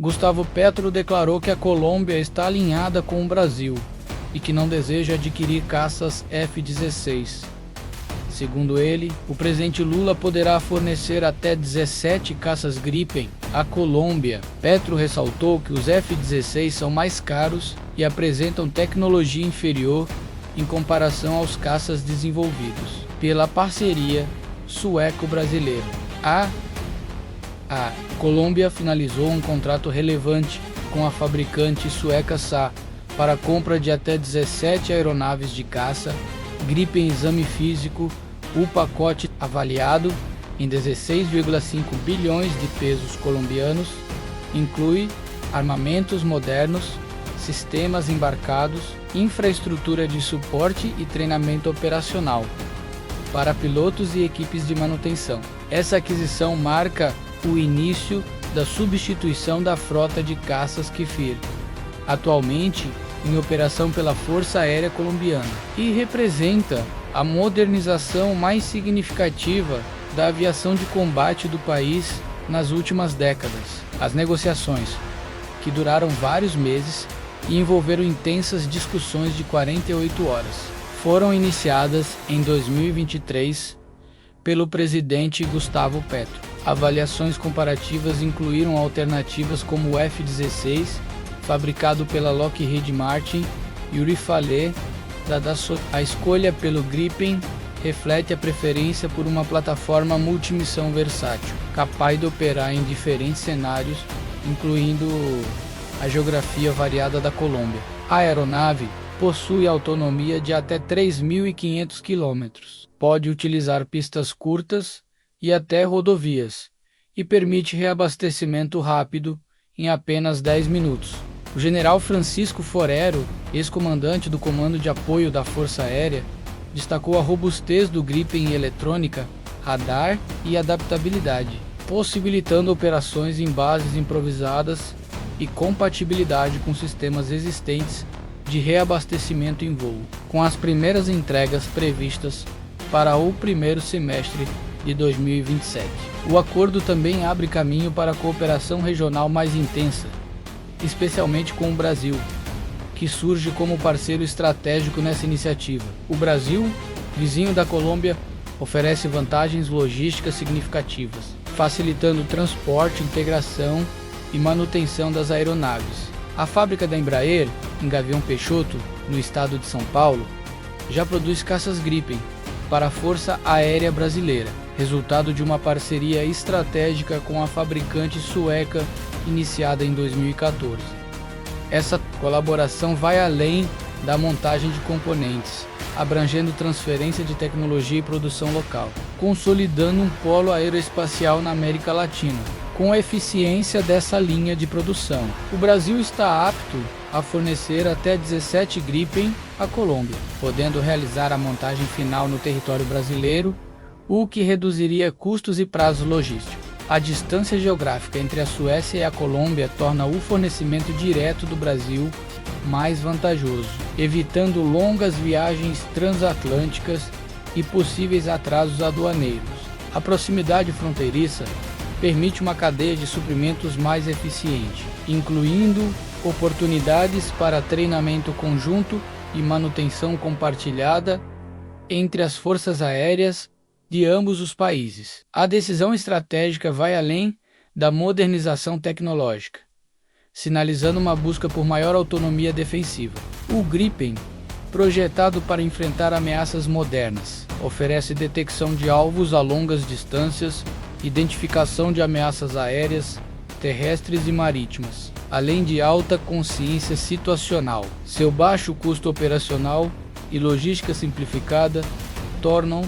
Gustavo Petro declarou que a Colômbia está alinhada com o Brasil e que não deseja adquirir caças F-16. Segundo ele, o presidente Lula poderá fornecer até 17 caças Gripen à Colômbia. Petro ressaltou que os F-16 são mais caros e apresentam tecnologia inferior em comparação aos caças desenvolvidos pela parceria sueco-brasileira. A Colômbia finalizou um contrato relevante com a fabricante sueca SA para a compra de até 17 aeronaves de caça Gripen exame físico. O pacote, avaliado em 16,5 bilhões de pesos colombianos, inclui armamentos modernos, sistemas embarcados, infraestrutura de suporte e treinamento operacional para pilotos e equipes de manutenção. Essa aquisição marca o início da substituição da frota de caças Kfir, atualmente em operação pela Força Aérea Colombiana, e representa a modernização mais significativa da aviação de combate do país nas últimas décadas. As negociações, que duraram vários meses e envolveram intensas discussões de 48 horas, foram iniciadas em 2023 pelo presidente Gustavo Petro. Avaliações comparativas incluíram alternativas como o F-16, fabricado pela Lockheed Martin, e o Rafale da Dassault. A escolha pelo Gripen reflete a preferência por uma plataforma multimissão versátil, capaz de operar em diferentes cenários, incluindo a geografia variada da Colômbia. A aeronave possui autonomia de até 3.500 km, pode utilizar pistas curtas e até rodovias, e permite reabastecimento rápido em apenas 10 minutos. O general Francisco Forero, ex-comandante do Comando de Apoio da Força Aérea, destacou a robustez do Gripen em eletrônica, radar e adaptabilidade, possibilitando operações em bases improvisadas e compatibilidade com sistemas existentes de reabastecimento em voo, com as primeiras entregas previstas para o primeiro semestre de 2027. O acordo também abre caminho para a cooperação regional mais intensa, especialmente com o Brasil, que surge como parceiro estratégico nessa iniciativa. O Brasil, vizinho da Colômbia, oferece vantagens logísticas significativas, facilitando o transporte, integração e manutenção das aeronaves. A fábrica da Embraer, em Gavião Peixoto, no estado de São Paulo, já produz caças Gripen para a Força Aérea Brasileira, resultado de uma parceria estratégica com a fabricante sueca iniciada em 2014. Essa colaboração vai além da montagem de componentes, abrangendo transferência de tecnologia e produção local, consolidando um polo aeroespacial na América Latina. Com a eficiência dessa linha de produção, o Brasil está apto a fornecer até 17 Gripen à Colômbia, podendo realizar a montagem final no território brasileiro, o que reduziria custos e prazos logísticos. A distância geográfica entre a Suécia e a Colômbia torna o fornecimento direto do Brasil mais vantajoso, evitando longas viagens transatlânticas e possíveis atrasos aduaneiros. A proximidade fronteiriça permite uma cadeia de suprimentos mais eficiente, incluindo oportunidades para treinamento conjunto e manutenção compartilhada entre as forças aéreas de ambos os países. A decisão estratégica vai além da modernização tecnológica, sinalizando uma busca por maior autonomia defensiva. O Gripen, projetado para enfrentar ameaças modernas, oferece detecção de alvos a longas distâncias, identificação de ameaças aéreas, terrestres e marítimas, além de alta consciência situacional. Seu baixo custo operacional e logística simplificada tornam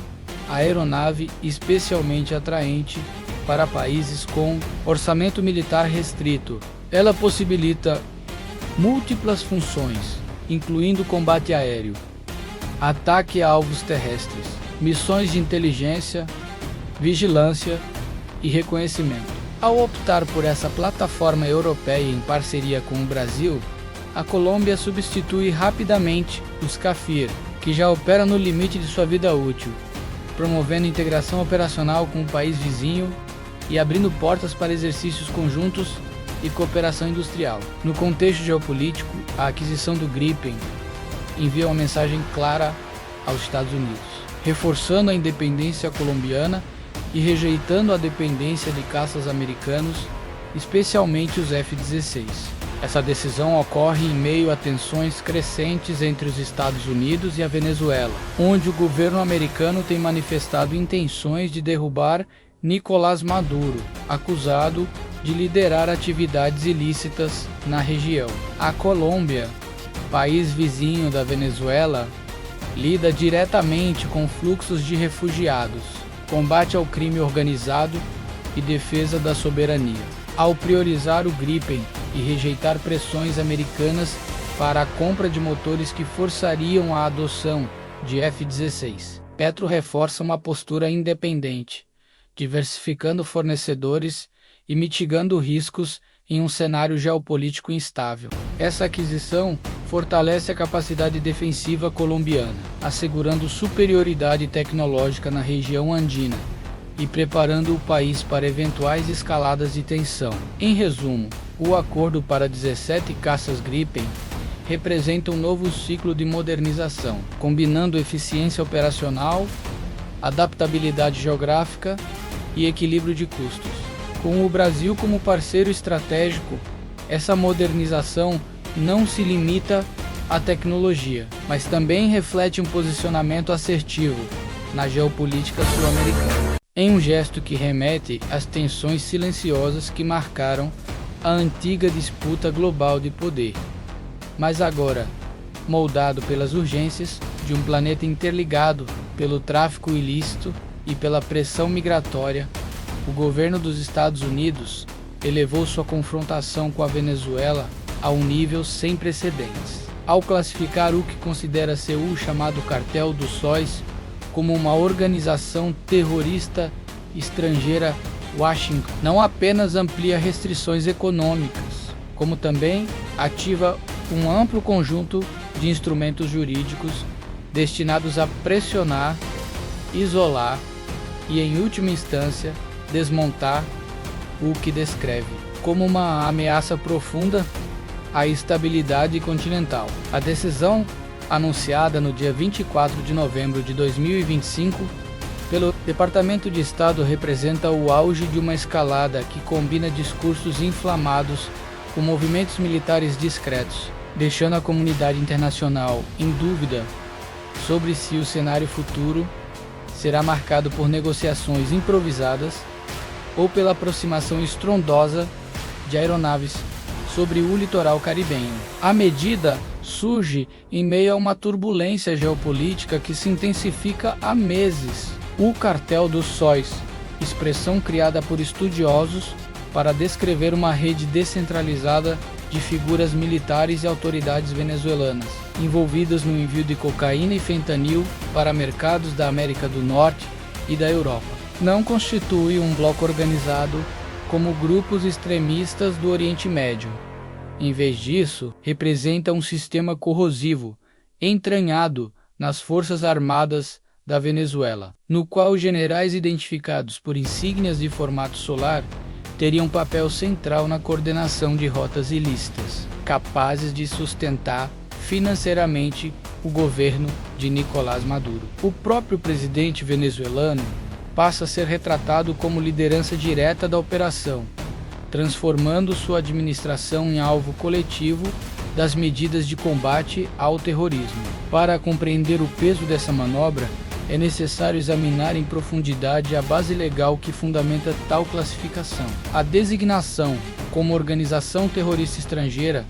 a aeronave especialmente atraente para países com orçamento militar restrito. Ela possibilita múltiplas funções, incluindo combate aéreo, ataque a alvos terrestres, missões de inteligência, vigilância e reconhecimento. Ao optar por essa plataforma europeia em parceria com o Brasil, a Colômbia substitui rapidamente os Kfir, que já operam no limite de sua vida útil, promovendo integração operacional com o país vizinho e abrindo portas para exercícios conjuntos e cooperação industrial. No contexto geopolítico, a aquisição do Gripen envia uma mensagem clara aos Estados Unidos, reforçando a independência colombiana e rejeitando a dependência de caças americanos, especialmente os F-16. Essa decisão ocorre em meio a tensões crescentes entre os Estados Unidos e a Venezuela, onde o governo americano tem manifestado intenções de derrubar Nicolás Maduro, acusado de liderar atividades ilícitas na região. A Colômbia, país vizinho da Venezuela, lida diretamente com fluxos de refugiados, combate ao crime organizado e defesa da soberania. Ao priorizar o Gripen e rejeitar pressões americanas para a compra de motores que forçariam a adoção de F-16, Petro reforça uma postura independente, diversificando fornecedores e mitigando riscos em um cenário geopolítico instável. Essa aquisição fortalece a capacidade defensiva colombiana, assegurando superioridade tecnológica na região andina e preparando o país para eventuais escaladas de tensão. Em resumo, o acordo para 17 caças Gripen representa um novo ciclo de modernização, combinando eficiência operacional, adaptabilidade geográfica e equilíbrio de custos. Com o Brasil como parceiro estratégico, essa modernização não se limita à tecnologia, mas também reflete um posicionamento assertivo na geopolítica sul-americana, em um gesto que remete às tensões silenciosas que marcaram a antiga disputa global de poder, mas agora moldado pelas urgências de um planeta interligado pelo tráfico ilícito e pela pressão migratória. O governo dos Estados Unidos elevou sua confrontação com a Venezuela a um nível sem precedentes, ao classificar o que considera ser o chamado Cartel dos Sóis como uma organização terrorista estrangeira. Washington não apenas amplia restrições econômicas, como também ativa um amplo conjunto de instrumentos jurídicos destinados a pressionar, isolar e, em última instância, desmontar o que descreve como uma ameaça profunda à estabilidade continental. A decisão, anunciada no dia 24 de novembro de 2025 pelo Departamento de Estado, representa o auge de uma escalada que combina discursos inflamados com movimentos militares discretos, deixando a comunidade internacional em dúvida sobre se o cenário futuro será marcado por negociações improvisadas ou pela aproximação estrondosa de aeronaves sobre o litoral caribenho. A medida surge em meio a uma turbulência geopolítica que se intensifica há meses. O Cartel dos Sóis, expressão criada por estudiosos para descrever uma rede descentralizada de figuras militares e autoridades venezuelanas, envolvidas no envio de cocaína e fentanil para mercados da América do Norte e da Europa, não constitui um bloco organizado como grupos extremistas do Oriente Médio. Em vez disso, representa um sistema corrosivo, entranhado nas Forças Armadas da Venezuela, no qual generais identificados por insígnias de formato solar teriam um papel central na coordenação de rotas ilícitas, capazes de sustentar financeiramente o governo de Nicolás Maduro. O próprio presidente venezuelano passa a ser retratado como liderança direta da operação, transformando sua administração em alvo coletivo das medidas de combate ao terrorismo. Para compreender o peso dessa manobra, é necessário examinar em profundidade a base legal que fundamenta tal classificação. A designação como organização terrorista estrangeira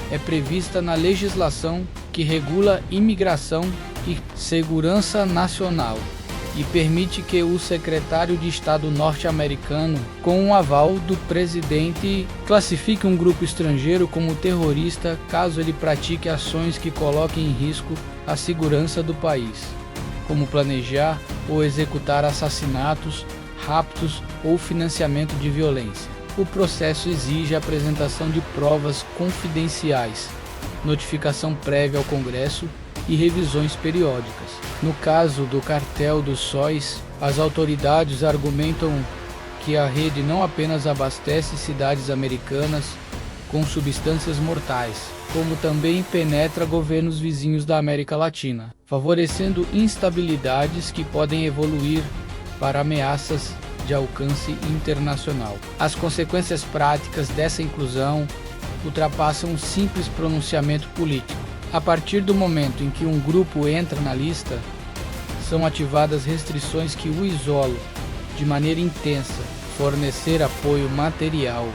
é prevista na legislação que regula imigração e segurança nacional e permite que o secretário de Estado norte-americano, com o aval do presidente, classifique um grupo estrangeiro como terrorista caso ele pratique ações que coloquem em risco a segurança do país, como planejar ou executar assassinatos, raptos ou financiamento de violência. O processo exige a apresentação de provas confidenciais, notificação prévia ao Congresso e revisões periódicas. No caso do Cartel dos Sóis, as autoridades argumentam que a rede não apenas abastece cidades americanas com substâncias mortais, como também penetra governos vizinhos da América Latina, favorecendo instabilidades que podem evoluir para ameaças de alcance internacional. As consequências práticas dessa inclusão ultrapassam um simples pronunciamento político. A partir do momento em que um grupo entra na lista, são ativadas restrições que o isolam de maneira intensa. Fornecer apoio material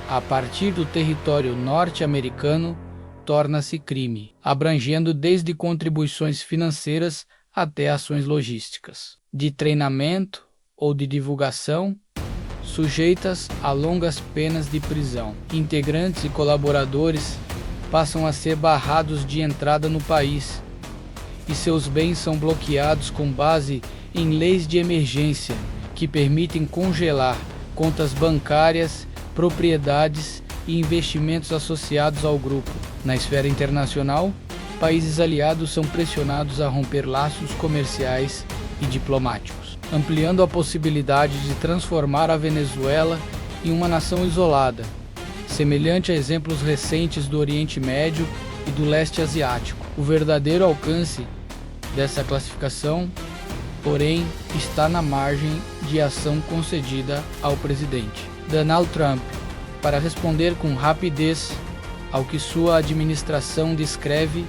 a partir do território norte-americano torna-se crime, abrangendo desde contribuições financeiras até ações logísticas, de treinamento ou de divulgação, sujeitas a longas penas de prisão. Integrantes e colaboradores passam a ser barrados de entrada no país e seus bens são bloqueados com base em leis de emergência que permitem congelar contas bancárias, propriedades e investimentos associados ao grupo. Na esfera internacional, países aliados são pressionados a romper laços comerciais e diplomáticos, ampliando a possibilidade de transformar a Venezuela em uma nação isolada, semelhante a exemplos recentes do Oriente Médio e do Leste Asiático. O verdadeiro alcance dessa classificação, porém, está na margem de ação concedida ao presidente Donald Trump para responder com rapidez ao que sua administração descreve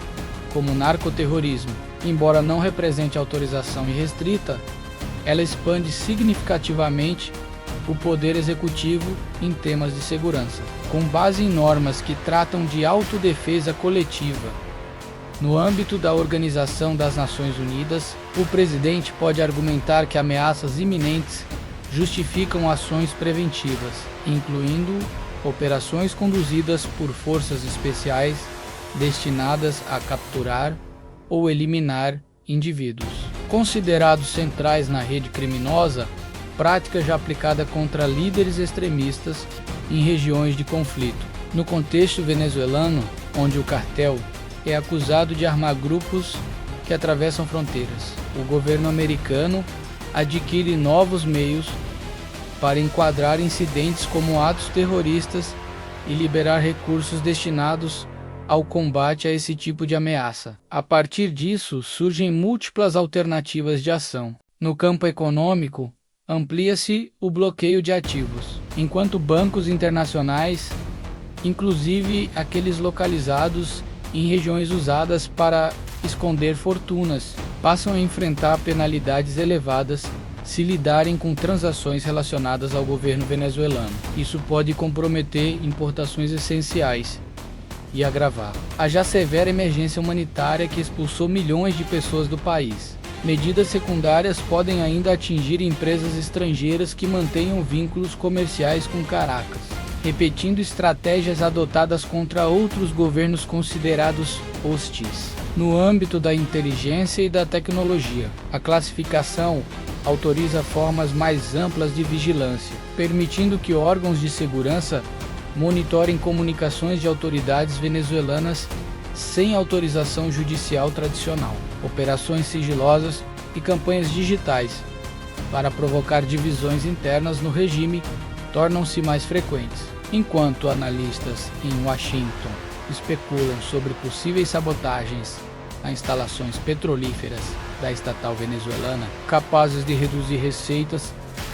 como narcoterrorismo. Embora não represente autorização irrestrita, ela expande significativamente o poder executivo em temas de segurança, com base em normas que tratam de autodefesa coletiva. No âmbito da Organização das Nações Unidas, o presidente pode argumentar que ameaças iminentes justificam ações preventivas, incluindo operações conduzidas por forças especiais destinadas a capturar ou eliminar indivíduos considerados centrais na rede criminosa, prática já aplicada contra líderes extremistas em regiões de conflito. No contexto venezuelano, onde o cartel é acusado de armar grupos que atravessam fronteiras, o governo americano adquire novos meios para enquadrar incidentes como atos terroristas e liberar recursos destinados ao combate a esse tipo de ameaça. A partir disso, surgem múltiplas alternativas de ação. No campo econômico, amplia-se o bloqueio de ativos, enquanto bancos internacionais, inclusive aqueles localizados em regiões usadas para esconder fortunas, passam a enfrentar penalidades elevadas se lidarem com transações relacionadas ao governo venezuelano. Isso pode comprometer importações essenciais e agravar a já severa emergência humanitária que expulsou milhões de pessoas do país. Medidas secundárias podem ainda atingir empresas estrangeiras que mantenham vínculos comerciais com Caracas, repetindo estratégias adotadas contra outros governos considerados hostis. No âmbito da inteligência e da tecnologia, a classificação autoriza formas mais amplas de vigilância, permitindo que órgãos de segurança monitorem comunicações de autoridades venezuelanas sem autorização judicial tradicional, operações sigilosas e campanhas digitais para provocar divisões internas no regime tornam-se mais frequentes. Enquanto analistas em Washington especulam sobre possíveis sabotagens a instalações petrolíferas da estatal venezuelana, capazes de reduzir receitas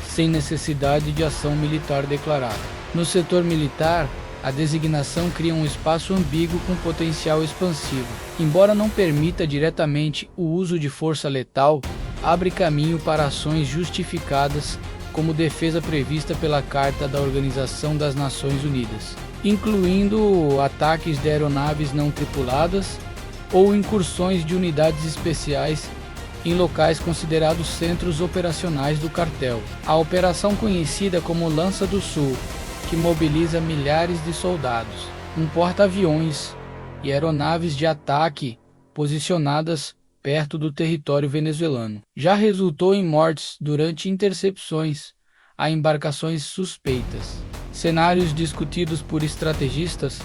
sem necessidade de ação militar declarada. No setor militar, a designação cria um espaço ambíguo com potencial expansivo. Embora não permita diretamente o uso de força letal, abre caminho para ações justificadas como defesa prevista pela Carta da Organização das Nações Unidas, incluindo ataques de aeronaves não tripuladas ou incursões de unidades especiais em locais considerados centros operacionais do cartel. A operação conhecida como Lança do Sul, que mobiliza milhares de soldados, um porta-aviões e aeronaves de ataque posicionadas perto do território venezuelano, já resultou em mortes durante intercepções a embarcações suspeitas. Cenários discutidos por estrategistas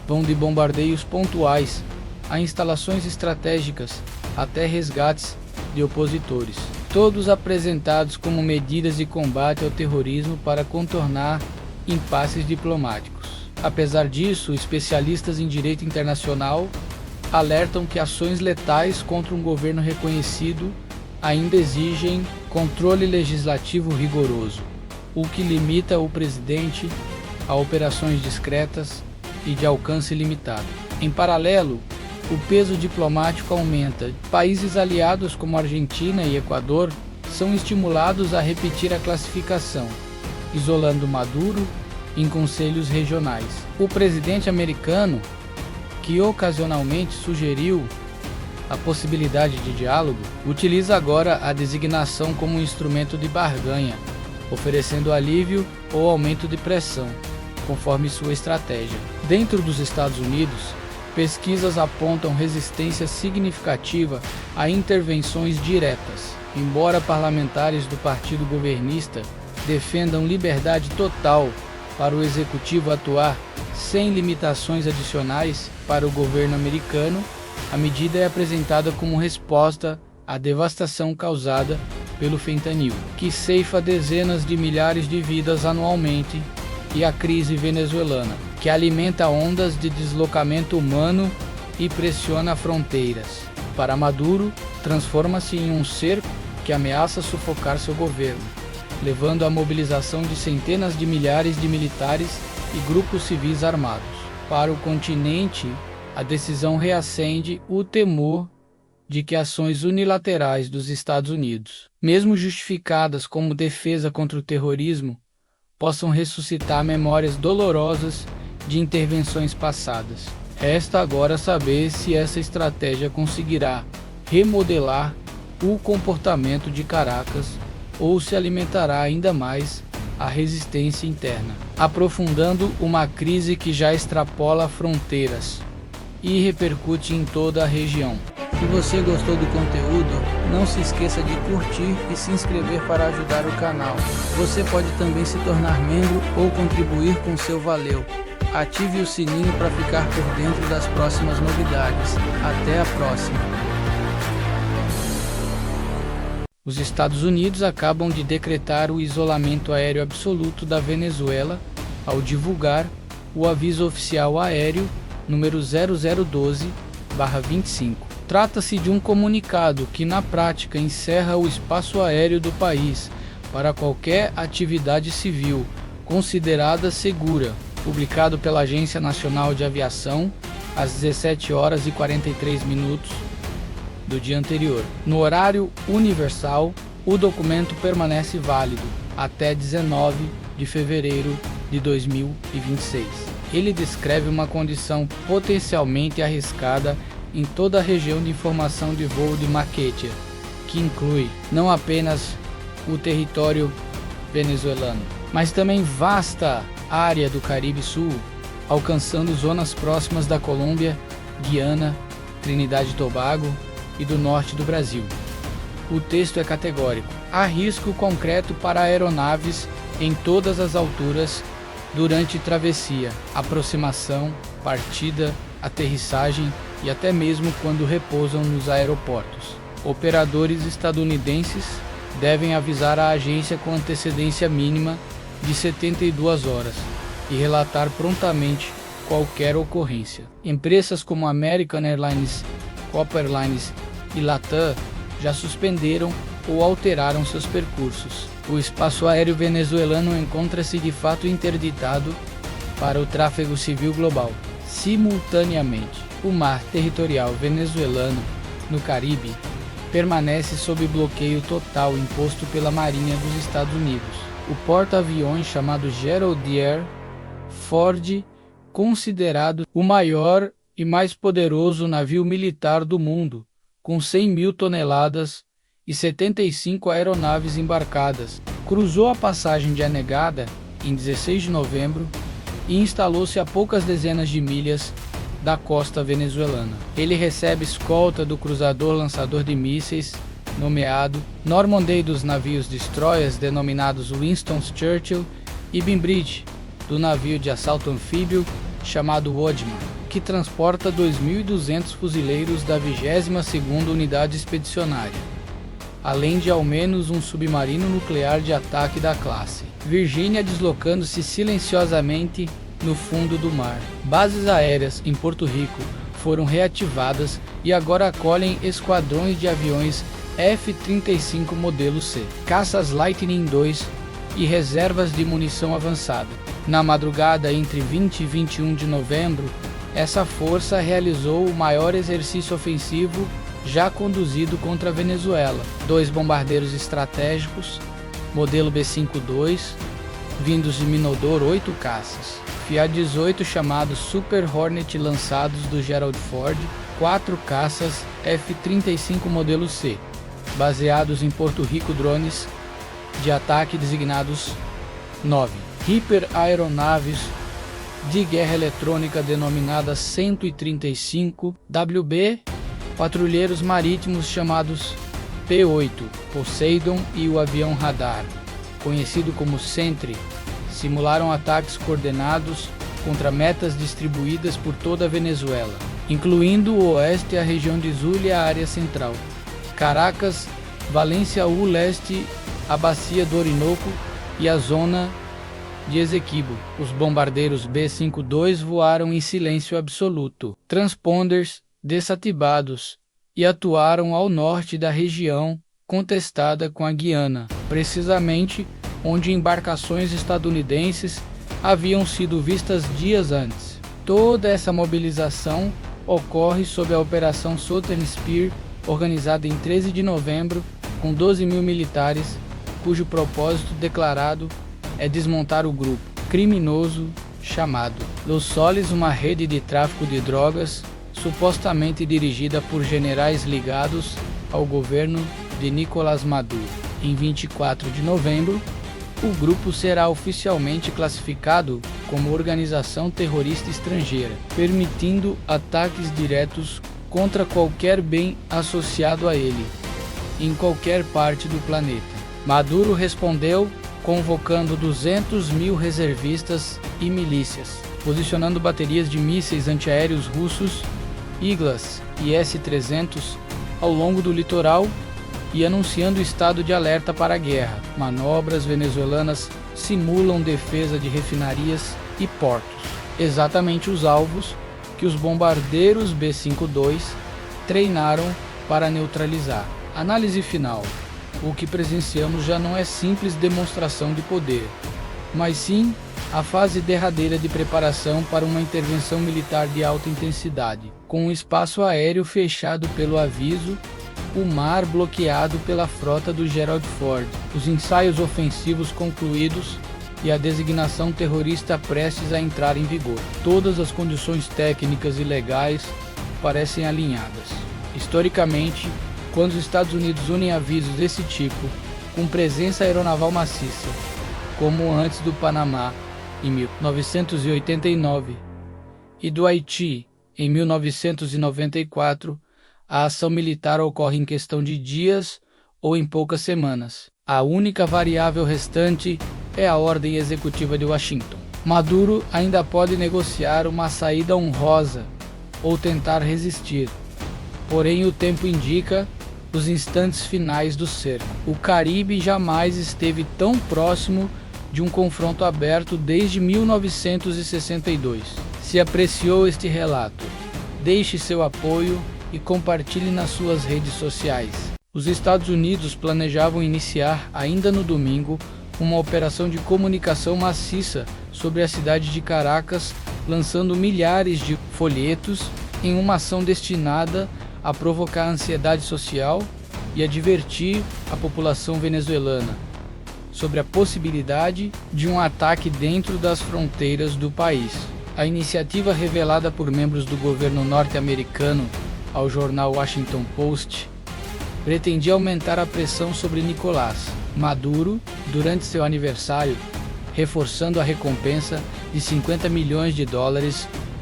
vão de bombardeios pontuais a instalações estratégicas até resgates de opositores, todos apresentados como medidas de combate ao terrorismo para contornar impasses diplomáticos. Apesar disso, especialistas em direito internacional alertam que ações letais contra um governo reconhecido ainda exigem controle legislativo rigoroso, o que limita o presidente a operações discretas e de alcance limitado. Em paralelo, o peso diplomático aumenta. Países aliados como Argentina e Equador são estimulados a repetir a classificação, isolando Maduro em conselhos regionais. O presidente americano, que ocasionalmente sugeriu a possibilidade de diálogo, utiliza agora a designação como um instrumento de barganha, oferecendo alívio ou aumento de pressão, conforme sua estratégia. Dentro dos Estados Unidos, pesquisas apontam resistência significativa a intervenções diretas. Embora parlamentares do partido governista defendam liberdade total para o executivo atuar sem limitações adicionais para o governo americano, a medida é apresentada como resposta à devastação causada pelo fentanil, que ceifa dezenas de milhares de vidas anualmente, e a crise venezuelana, que alimenta ondas de deslocamento humano e pressiona fronteiras. Para Maduro, transforma-se em um cerco que ameaça sufocar seu governo, levando à mobilização de centenas de milhares de militares e grupos civis armados. Para o continente, a decisão reacende o temor de que ações unilaterais dos Estados Unidos, mesmo justificadas como defesa contra o terrorismo, possam ressuscitar memórias dolorosas de intervenções passadas. Resta agora saber se essa estratégia conseguirá remodelar o comportamento de Caracas ou se alimentará ainda mais a resistência interna, aprofundando uma crise que já extrapola fronteiras e repercute em toda a região. Se você gostou do conteúdo, não se esqueça de curtir e se inscrever para ajudar o canal. Você pode também se tornar membro ou contribuir com seu valeu. Ative o sininho para ficar por dentro das próximas novidades. Até a próxima! Os Estados Unidos acabam de decretar o isolamento aéreo absoluto da Venezuela ao divulgar o aviso oficial aéreo número 0012/25. Trata-se de um comunicado que, na prática, encerra o espaço aéreo do país para qualquer atividade civil considerada segura, publicado pela Agência Nacional de Aviação às 17h43 do dia anterior. No horário universal, o documento permanece válido até 19 de fevereiro de 2026. Ele descreve uma condição potencialmente arriscada em toda a região de informação de voo de Maiquetía, que inclui não apenas o território venezuelano, mas também vasta área do Caribe Sul, alcançando zonas próximas da Colômbia, Guiana, Trinidade e Tobago e do norte do Brasil. O texto é categórico. Há risco concreto para aeronaves em todas as alturas durante travessia, aproximação, partida, aterrissagem e até mesmo quando repousam nos aeroportos. Operadores estadunidenses devem avisar a agência com antecedência mínima de 72 horas e relatar prontamente qualquer ocorrência. Empresas como American Airlines, Copa Airlines e Latam já suspenderam ou alteraram seus percursos. O espaço aéreo venezuelano encontra-se de fato interditado para o tráfego civil global. Simultaneamente, o mar territorial venezuelano no Caribe permanece sob bloqueio total imposto pela Marinha dos Estados Unidos. O porta-aviões chamado Gerald R. Ford, considerado o maior e mais poderoso navio militar do mundo, com 100.000 toneladas e 75 aeronaves embarcadas, cruzou a passagem de Anegada em 16 de novembro e instalou-se a poucas dezenas de milhas da costa venezuelana. Ele recebe escolta do cruzador lançador de mísseis, nomeado Normandy, dos navios destroyers denominados Winston Churchill, e Bembridge, do navio de assalto anfíbio chamado Woodman, que transporta 2.200 fuzileiros da 22ª Unidade Expedicionária, além de ao menos um submarino nuclear de ataque da classe Virginia, deslocando-se silenciosamente no fundo do mar. Bases aéreas em Porto Rico foram reativadas e agora acolhem esquadrões de aviões F-35 modelo C, caças Lightning II e reservas de munição avançada. Na madrugada entre 20 e 21 de novembro, essa força realizou o maior exercício ofensivo já conduzido contra a Venezuela. 2 bombardeiros estratégicos, modelo B-52, vindos de Minodor, 8 caças, FA-18 chamados Super Hornet lançados do Gerald Ford, 4 caças F-35 modelo C, baseados em Porto Rico, drones de ataque designados 9 Reaper aeronaves de guerra eletrônica denominadas 135 WB, patrulheiros marítimos chamados P-8 Poseidon e o avião radar, conhecido como Sentry, simularam ataques coordenados contra metas distribuídas por toda a Venezuela, incluindo o oeste, a região de Zulia e a área central, Caracas, Valência o leste, a bacia do Orinoco e a zona de Essequibo. Os bombardeiros B-52 voaram em silêncio absoluto, transponders desativados, e atuaram ao norte da região contestada com a Guiana, precisamente onde embarcações estadunidenses haviam sido vistas dias antes. Toda essa mobilização ocorre sob a Operação Southern Spear, organizada em 13 de novembro, com 12 mil militares, cujo propósito declarado é desmontar o grupo criminoso chamado Los Soles, uma rede de tráfico de drogas supostamente dirigida por generais ligados ao governo de Nicolás Maduro. Em 24 de novembro, o grupo será oficialmente classificado como organização terrorista estrangeira, permitindo ataques diretos contra qualquer bem associado a ele, em qualquer parte do planeta. Maduro respondeu convocando 200 mil reservistas e milícias, posicionando baterias de mísseis antiaéreos russos, Iglas e S-300 ao longo do litoral e anunciando estado de alerta para a guerra. Manobras venezuelanas simulam defesa de refinarias e portos, exatamente os alvos que os bombardeiros B-52 treinaram para neutralizar. Análise final. O que presenciamos já não é simples demonstração de poder, mas sim a fase derradeira de preparação para uma intervenção militar de alta intensidade, com o espaço aéreo fechado pelo aviso, o mar bloqueado pela frota do Gerald Ford, os ensaios ofensivos concluídos e a designação terrorista prestes a entrar em vigor. Todas as condições técnicas e legais parecem alinhadas. Historicamente, quando os Estados Unidos unem avisos desse tipo com presença aeronaval maciça, como antes do Panamá em 1989 e do Haiti em 1994, a ação militar ocorre em questão de dias ou em poucas semanas. A única variável restante é a ordem executiva de Washington. Maduro ainda pode negociar uma saída honrosa ou tentar resistir, porém o tempo indica os instantes finais do cerco. O Caribe jamais esteve tão próximo de um confronto aberto desde 1962. Se apreciou este relato, deixe seu apoio e compartilhe nas suas redes sociais. Os Estados Unidos planejavam iniciar, ainda no domingo, uma operação de comunicação maciça sobre a cidade de Caracas, lançando milhares de folhetos em uma ação destinada a provocar ansiedade social e a divertir a população venezuelana sobre a possibilidade de um ataque dentro das fronteiras do país. A iniciativa, revelada por membros do governo norte-americano ao jornal Washington Post, pretendia aumentar a pressão sobre Nicolás Maduro durante seu aniversário, reforçando a recompensa de $50 milhões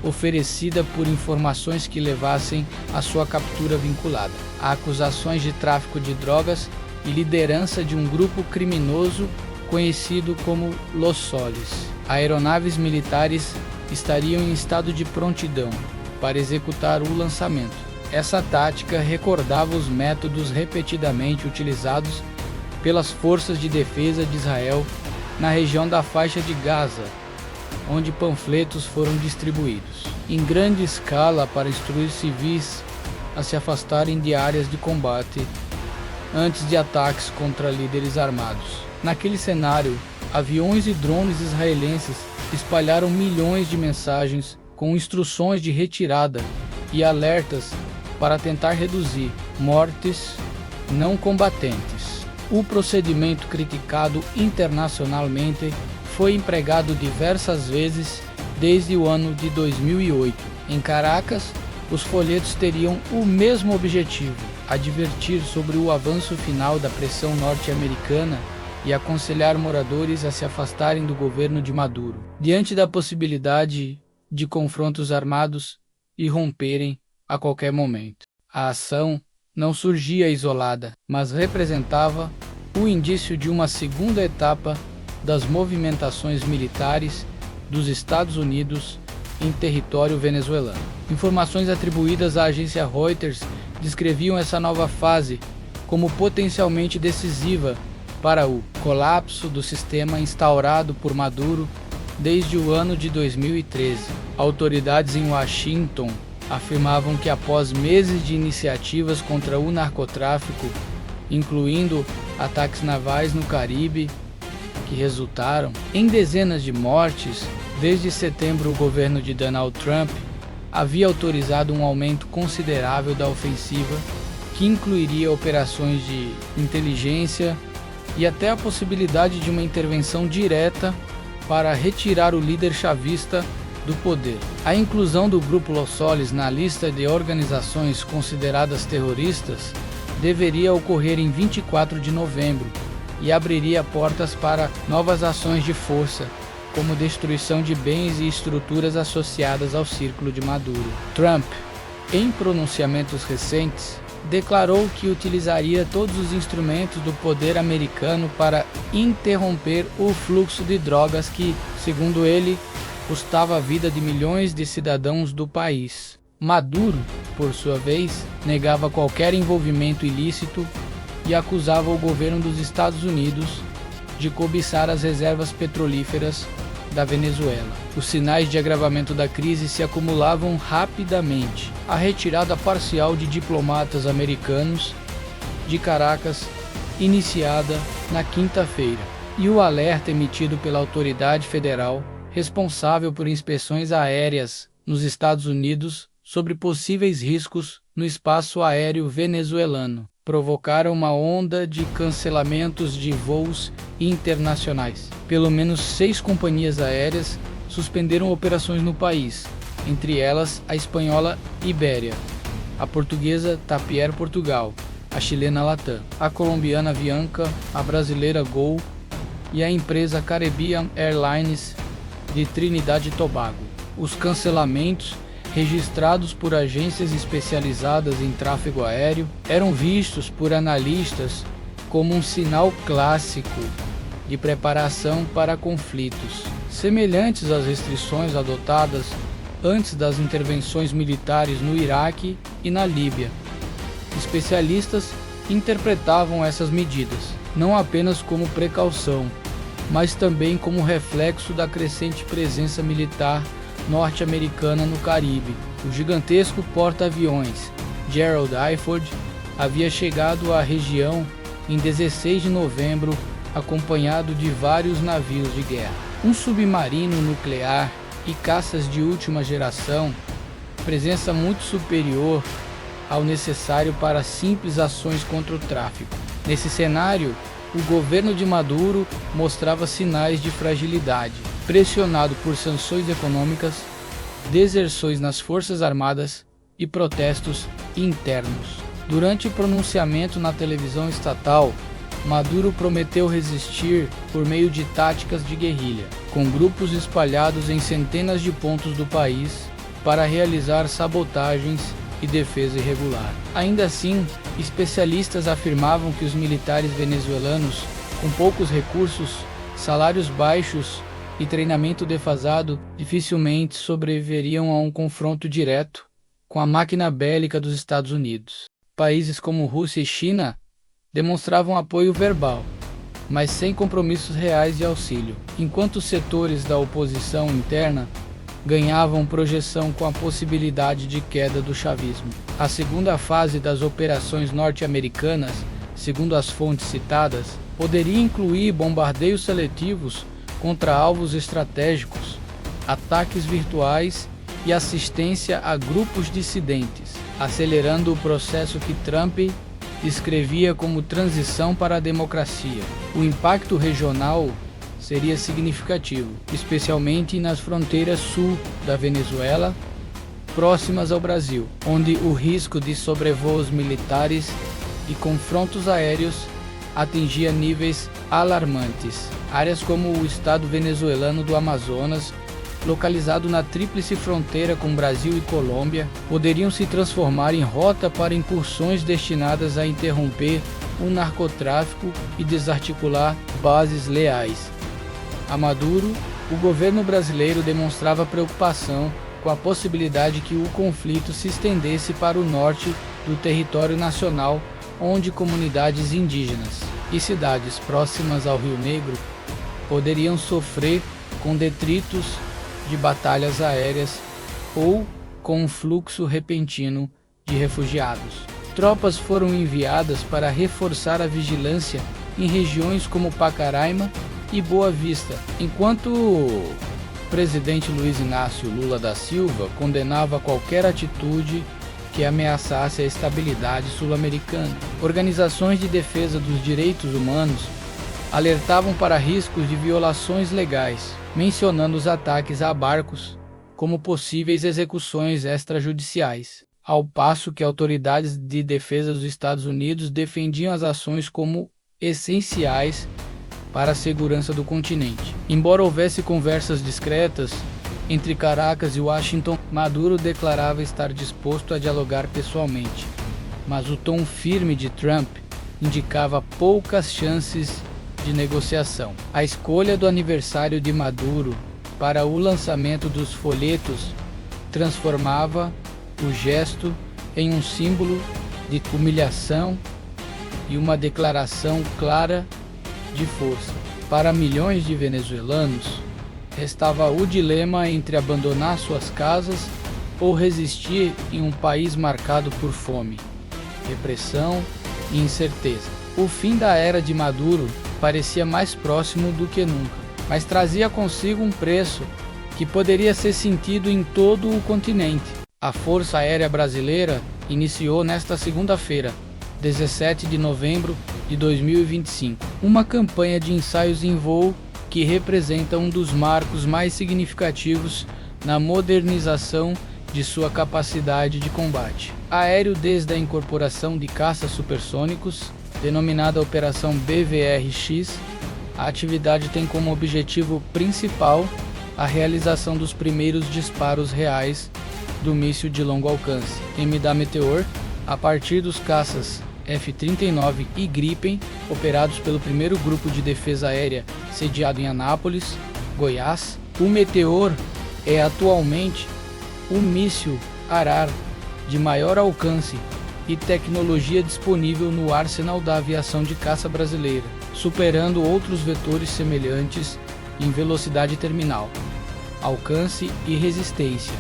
oferecida por informações que levassem à sua captura vinculada a acusações de tráfico de drogas e liderança de um grupo criminoso conhecido como Los Soles. Aeronaves militares estariam em estado de prontidão para executar o lançamento. Essa tática recordava os métodos repetidamente utilizados pelas forças de defesa de Israel na região da faixa de Gaza onde panfletos foram distribuídos em grande escala para instruir civis a se afastarem de áreas de combate antes de ataques contra líderes armados. Naquele cenário, aviões e drones israelenses espalharam milhões de mensagens com instruções de retirada e alertas para tentar reduzir mortes não combatentes. O procedimento, criticado internacionalmente, foi empregado diversas vezes desde o ano de 2008. Em Caracas, os folhetos teriam o mesmo objetivo: advertir sobre o avanço final da pressão norte-americana e aconselhar moradores a se afastarem do governo de Maduro, diante da possibilidade de confrontos armados irromperem a qualquer momento. A ação não surgia isolada, mas representava o indício de uma segunda etapa das movimentações militares dos Estados Unidos em território venezuelano. Informações atribuídas à agência Reuters descreviam essa nova fase como potencialmente decisiva para o colapso do sistema instaurado por Maduro desde o ano de 2013. Autoridades em Washington afirmavam que após meses de iniciativas contra o narcotráfico, incluindo ataques navais no Caribe, que resultaram em dezenas de mortes, desde setembro o governo de Donald Trump havia autorizado um aumento considerável da ofensiva, que incluiria operações de inteligência e até a possibilidade de uma intervenção direta para retirar o líder chavista do poder. A inclusão do Grupo Los Soles na lista de organizações consideradas terroristas deveria ocorrer em 24 de novembro e abriria portas para novas ações de força, como destruição de bens e estruturas associadas ao círculo de Maduro. Trump, em pronunciamentos recentes, declarou que utilizaria todos os instrumentos do poder americano para interromper o fluxo de drogas que, segundo ele, custava a vida de milhões de cidadãos do país. Maduro, por sua vez, negava qualquer envolvimento ilícito e acusava o governo dos Estados Unidos de cobiçar as reservas petrolíferas da Venezuela. Os sinais de agravamento da crise se acumulavam rapidamente. A retirada parcial de diplomatas americanos de Caracas, iniciada na quinta-feira, e o alerta emitido pela autoridade federal responsável por inspeções aéreas nos Estados Unidos sobre possíveis riscos no espaço aéreo venezuelano provocaram uma onda de cancelamentos de voos internacionais. Pelo menos 6 companhias aéreas suspenderam operações no país, entre elas a espanhola Iberia, a portuguesa TAP Air Portugal, a chilena Latam, a colombiana Avianca, a brasileira Gol e a empresa Caribbean Airlines de Trinidad e Tobago. Os cancelamentos, registrados por agências especializadas em tráfego aéreo, eram vistos por analistas como um sinal clássico de preparação para conflitos, semelhantes às restrições adotadas antes das intervenções militares no Iraque e na Líbia. Especialistas interpretavam essas medidas não apenas como precaução, mas também como reflexo da crescente presença militar norte-americana no Caribe. O gigantesco porta-aviões Gerald R. Ford havia chegado à região em 16 de novembro, acompanhado de vários navios de guerra. Um submarino nuclear e caças de última geração, presença muito superior ao necessário para simples ações contra o tráfico. Nesse cenário, o governo de Maduro mostrava sinais de fragilidade, pressionado por sanções econômicas, deserções nas forças armadas e protestos internos. Durante o pronunciamento na televisão estatal, Maduro prometeu resistir por meio de táticas de guerrilha, com grupos espalhados em centenas de pontos do país para realizar sabotagens e defesa irregular. Ainda assim, especialistas afirmavam que os militares venezuelanos, com poucos recursos, salários baixos e treinamento defasado, dificilmente sobreviveriam a um confronto direto com a máquina bélica dos Estados Unidos. Países como Rússia e China demonstravam apoio verbal, mas sem compromissos reais de auxílio, enquanto os setores da oposição interna ganhavam projeção com a possibilidade de queda do chavismo. A segunda fase das operações norte-americanas, segundo as fontes citadas, poderia incluir bombardeios seletivos contra alvos estratégicos, ataques virtuais e assistência a grupos dissidentes, acelerando o processo que Trump descrevia como transição para a democracia. O impacto regional seria significativo, especialmente nas fronteiras sul da Venezuela, próximas ao Brasil, onde o risco de sobrevoos militares e confrontos aéreos atingia níveis alarmantes. Áreas como o estado venezuelano do Amazonas, localizado na tríplice fronteira com Brasil e Colômbia, poderiam se transformar em rota para incursões destinadas a interromper o narcotráfico e desarticular bases leais. A Maduro, o governo brasileiro demonstrava preocupação com a possibilidade que o conflito se estendesse para o norte do território nacional, onde comunidades indígenas e cidades próximas ao Rio Negro poderiam sofrer com detritos de batalhas aéreas ou com um fluxo repentino de refugiados. Tropas foram enviadas para reforçar a vigilância em regiões como Pacaraima e Boa Vista, enquanto o presidente Luiz Inácio Lula da Silva condenava qualquer atitude que ameaçasse a estabilidade sul-americana. Organizações de defesa dos direitos humanos alertavam para riscos de violações legais, mencionando os ataques a barcos como possíveis execuções extrajudiciais, ao passo que autoridades de defesa dos Estados Unidos defendiam as ações como essenciais para a segurança do continente. Embora houvesse conversas discretas entre Caracas e Washington, Maduro declarava estar disposto a dialogar pessoalmente, mas o tom firme de Trump indicava poucas chances de negociação. A escolha do aniversário de Maduro para o lançamento dos folhetos transformava o gesto em um símbolo de humilhação e uma declaração clara de força. Para milhões de venezuelanos, restava o dilema entre abandonar suas casas ou resistir em um país marcado por fome, repressão e incerteza. O fim da era de Maduro parecia mais próximo do que nunca, mas trazia consigo um preço que poderia ser sentido em todo o continente. A Força Aérea Brasileira iniciou nesta segunda-feira, 17 de novembro de 2025, uma campanha de ensaios em voo que representa um dos marcos mais significativos na modernização de sua capacidade de combate aéreo desde a incorporação de caças supersônicos, denominada Operação BVRX. A atividade tem como objetivo principal a realização dos primeiros disparos reais do míssil de longo alcance MK Meteor a partir dos caças F-39 e Gripen, operados pelo primeiro grupo de defesa aérea sediado em Anápolis, Goiás. O Meteor é atualmente o míssil Arar de maior alcance e tecnologia disponível no arsenal da aviação de caça brasileira, superando outros vetores semelhantes em velocidade terminal, alcance e resistência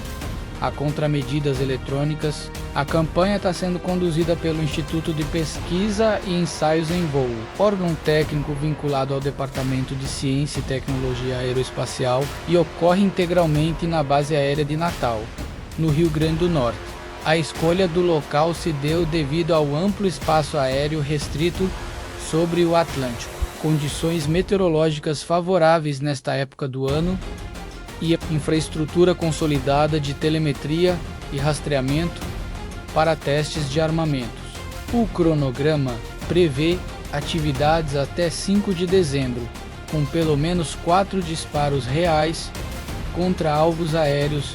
a contramedidas eletrônicas. A campanha está sendo conduzida pelo Instituto de Pesquisa e Ensaios em Voo, órgão técnico vinculado ao Departamento de Ciência e Tecnologia Aeroespacial, e ocorre integralmente na Base Aérea de Natal, no Rio Grande do Norte. A escolha do local se deu devido ao amplo espaço aéreo restrito sobre o Atlântico, condições meteorológicas favoráveis nesta época do ano e a infraestrutura consolidada de telemetria e rastreamento para testes de armamentos. O cronograma prevê atividades até 5 de dezembro, com pelo menos 4 disparos reais contra alvos aéreos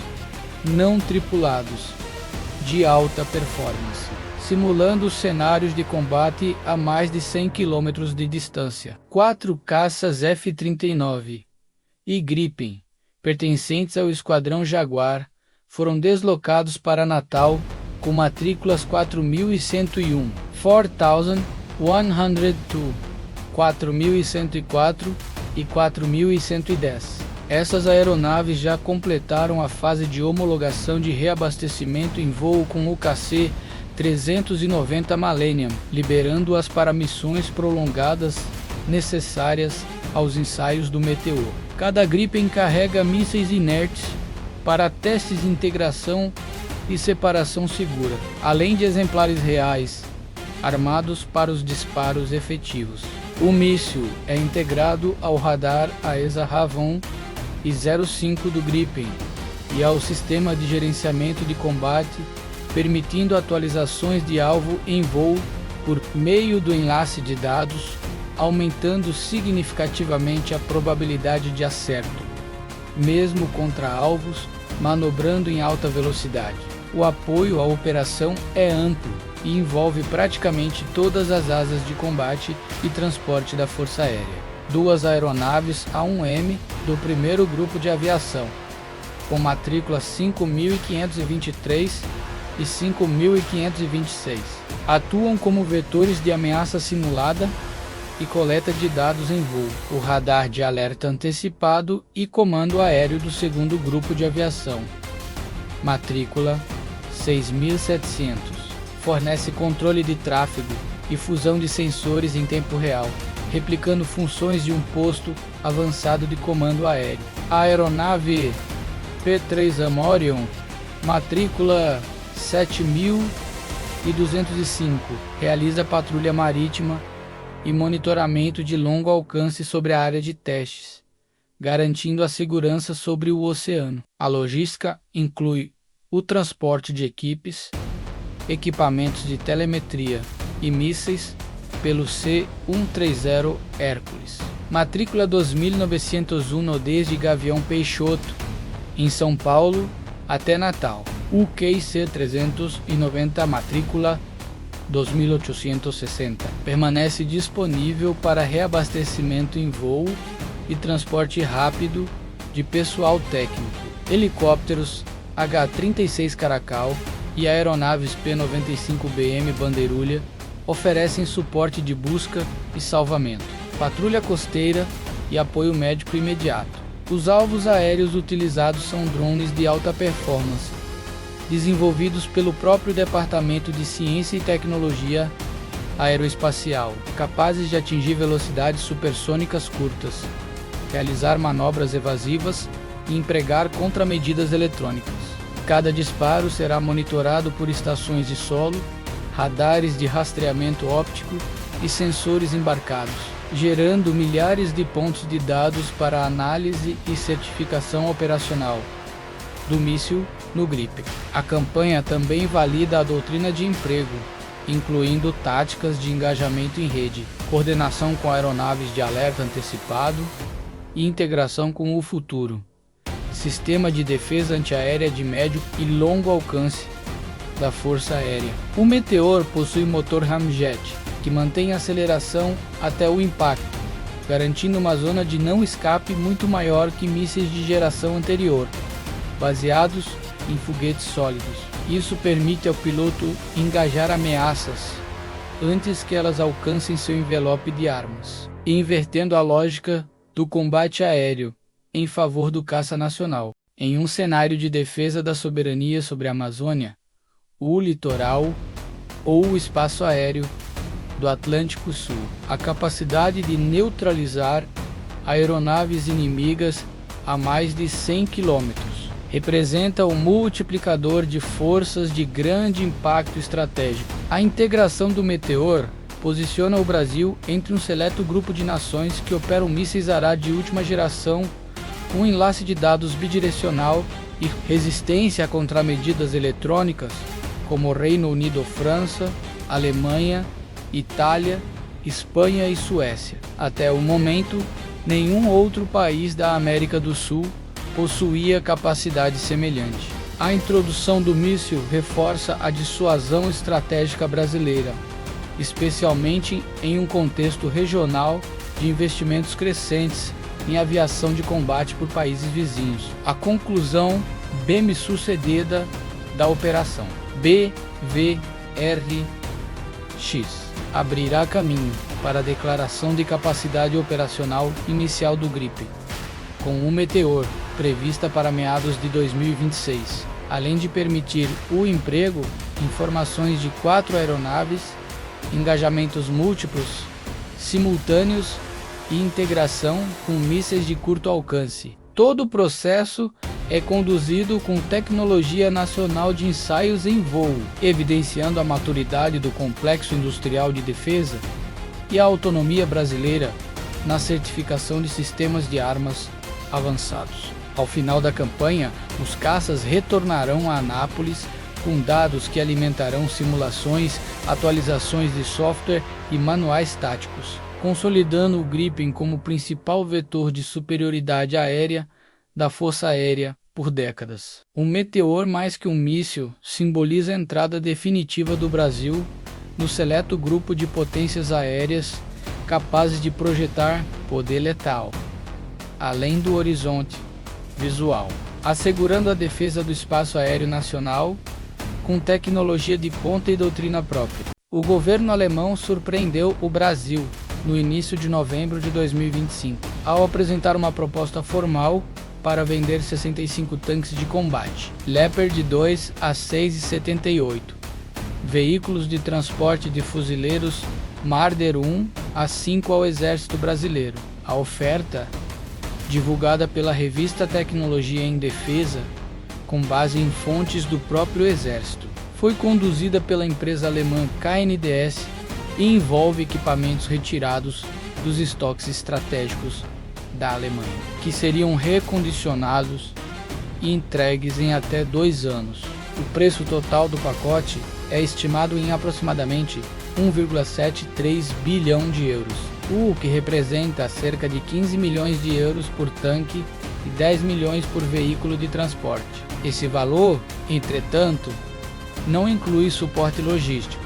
não tripulados de alta performance, simulando cenários de combate a mais de 100 km de distância. 4 caças F-39 e Gripen, pertencentes ao Esquadrão Jaguar, foram deslocados para Natal com matrículas 4101, 4102, 4104 e 4110. Essas aeronaves já completaram a fase de homologação de reabastecimento em voo com o KC-390 Millennium, liberando-as para missões prolongadas necessárias aos ensaios do Meteor. Cada Gripen carrega mísseis inertes para testes de integração e separação segura, além de exemplares reais armados para os disparos efetivos. O míssil é integrado ao radar AESA Havon e 05 do Gripen e ao sistema de gerenciamento de combate, permitindo atualizações de alvo em voo por meio do enlace de dados, aumentando significativamente a probabilidade de acerto, mesmo contra alvos manobrando em alta velocidade. O apoio à operação é amplo e envolve praticamente todas as asas de combate e transporte da Força Aérea. 2 aeronaves A1M do primeiro grupo de aviação, com matrícula 5523 e 5526, atuam como vetores de ameaça simulada e coleta de dados em voo, o radar de alerta antecipado e comando aéreo do segundo grupo de aviação, matrícula 6700, fornece controle de tráfego e fusão de sensores em tempo real, replicando funções de um posto avançado de comando aéreo. A aeronave P-3 Orion, matrícula 7205, realiza patrulha marítima e monitoramento de longo alcance sobre a área de testes, garantindo a segurança sobre o oceano. A logística inclui o transporte de equipamentos de telemetria e mísseis pelo C-130 Hércules. Matrícula 2901 desde Gavião Peixoto, em São Paulo até Natal. O QIC-390 matrícula 2860 permanece disponível para reabastecimento em voo e transporte rápido de pessoal técnico. Helicópteros H-36 Caracal e aeronaves P-95BM Bandeirulha oferecem suporte de busca e salvamento, patrulha costeira e apoio médico imediato. Os alvos aéreos utilizados são drones de alta performance, desenvolvidos pelo próprio Departamento de Ciência e Tecnologia Aeroespacial, capazes de atingir velocidades supersônicas curtas, realizar manobras evasivas e empregar contramedidas eletrônicas. Cada disparo será monitorado por estações de solo, radares de rastreamento óptico e sensores embarcados, gerando milhares de pontos de dados para análise e certificação operacional do míssil no Gripen. A campanha também valida a doutrina de emprego, incluindo táticas de engajamento em rede, coordenação com aeronaves de alerta antecipado e integração com o futuro, sistema de defesa antiaérea de médio e longo alcance da Força Aérea. O Meteor possui motor ramjet, que mantém a aceleração até o impacto, garantindo uma zona de não escape muito maior que mísseis de geração anterior, baseados em foguetes sólidos. Isso permite ao piloto engajar ameaças antes que elas alcancem seu envelope de armas, invertendo a lógica do combate aéreo em favor do caça nacional. Em um cenário de defesa da soberania sobre a Amazônia, o litoral ou o espaço aéreo do Atlântico Sul, a capacidade de neutralizar aeronaves inimigas a mais de 100 km representa um multiplicador de forças de grande impacto estratégico. A integração do Meteor posiciona o Brasil entre um seleto grupo de nações que operam mísseis Ará de última geração, um enlace de dados bidirecional e resistência a contramedidas eletrônicas, como Reino Unido, França, Alemanha, Itália, Espanha e Suécia. Até o momento, nenhum outro país da América do Sul possuía capacidade semelhante. A introdução do míssil reforça a dissuasão estratégica brasileira, especialmente em um contexto regional de investimentos crescentes em aviação de combate por países vizinhos. A conclusão bem-sucedida da operação BVRX abrirá caminho para a declaração de capacidade operacional inicial do Gripen, com o Meteor, prevista para meados de 2026, além de permitir o emprego em formações de 4 aeronaves, engajamentos múltiplos, simultâneos e integração com mísseis de curto alcance. Todo o processo é conduzido com tecnologia nacional de ensaios em voo, evidenciando a maturidade do complexo industrial de defesa e a autonomia brasileira na certificação de sistemas de armas avançados. Ao final da campanha, os caças retornarão a Anápolis com dados que alimentarão simulações, atualizações de software e manuais táticos, consolidando o Gripen como principal vetor de superioridade aérea da Força Aérea por décadas. O Meteor, mais que um míssil, simboliza a entrada definitiva do Brasil no seleto grupo de potências aéreas capazes de projetar poder letal, além do horizonte visual, assegurando a defesa do espaço aéreo nacional com tecnologia de ponta e doutrina própria. O governo alemão surpreendeu o Brasil no início de novembro de 2025, ao apresentar uma proposta formal para vender 65 tanques de combate, Leopard 2 A6 e 78, veículos de transporte de fuzileiros Marder 1 a 5 ao Exército Brasileiro. A oferta, divulgada pela revista Tecnologia em Defesa, com base em fontes do próprio Exército, foi conduzida pela empresa alemã KNDS e envolve equipamentos retirados dos estoques estratégicos da Alemanha, que seriam recondicionados e entregues em até 2 anos. O preço total do pacote é estimado em aproximadamente 1,73 bilhão de euros, o que representa cerca de 15 milhões de euros por tanque e 10 milhões por veículo de transporte. Esse valor, entretanto, não inclui suporte logístico,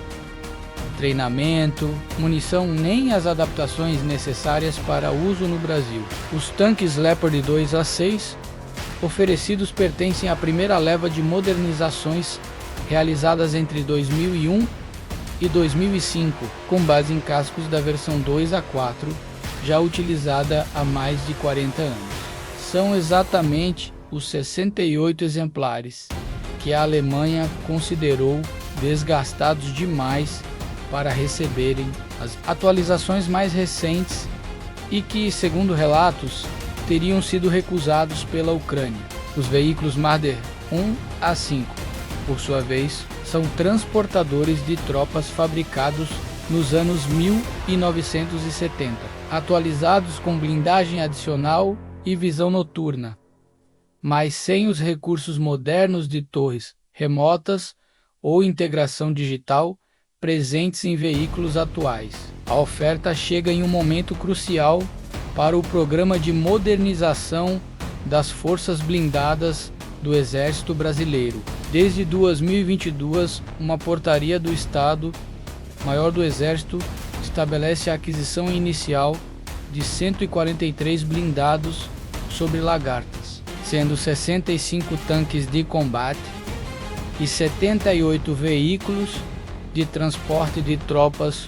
treinamento, munição nem as adaptações necessárias para uso no Brasil. Os tanques Leopard 2 A6 oferecidos pertencem à primeira leva de modernizações realizadas entre 2001 e 2005, com base em cascos da versão 2 a 4, já utilizada há mais de 40 anos. São exatamente os 68 exemplares que a Alemanha considerou desgastados demais para receberem as atualizações mais recentes e que, segundo relatos, teriam sido recusados pela Ucrânia. Os veículos Marder 1 a 5, por sua vez, são transportadores de tropas fabricados nos anos 1970, atualizados com blindagem adicional e visão noturna, mas sem os recursos modernos de torres remotas ou integração digital presentes em veículos atuais. A oferta chega em um momento crucial para o programa de modernização das forças blindadas do Exército Brasileiro. Desde 2022, uma portaria do Estado-Maior do Exército estabelece a aquisição inicial de 143 blindados sobre Lagartas, sendo 65 tanques de combate e 78 veículos de transporte de tropas,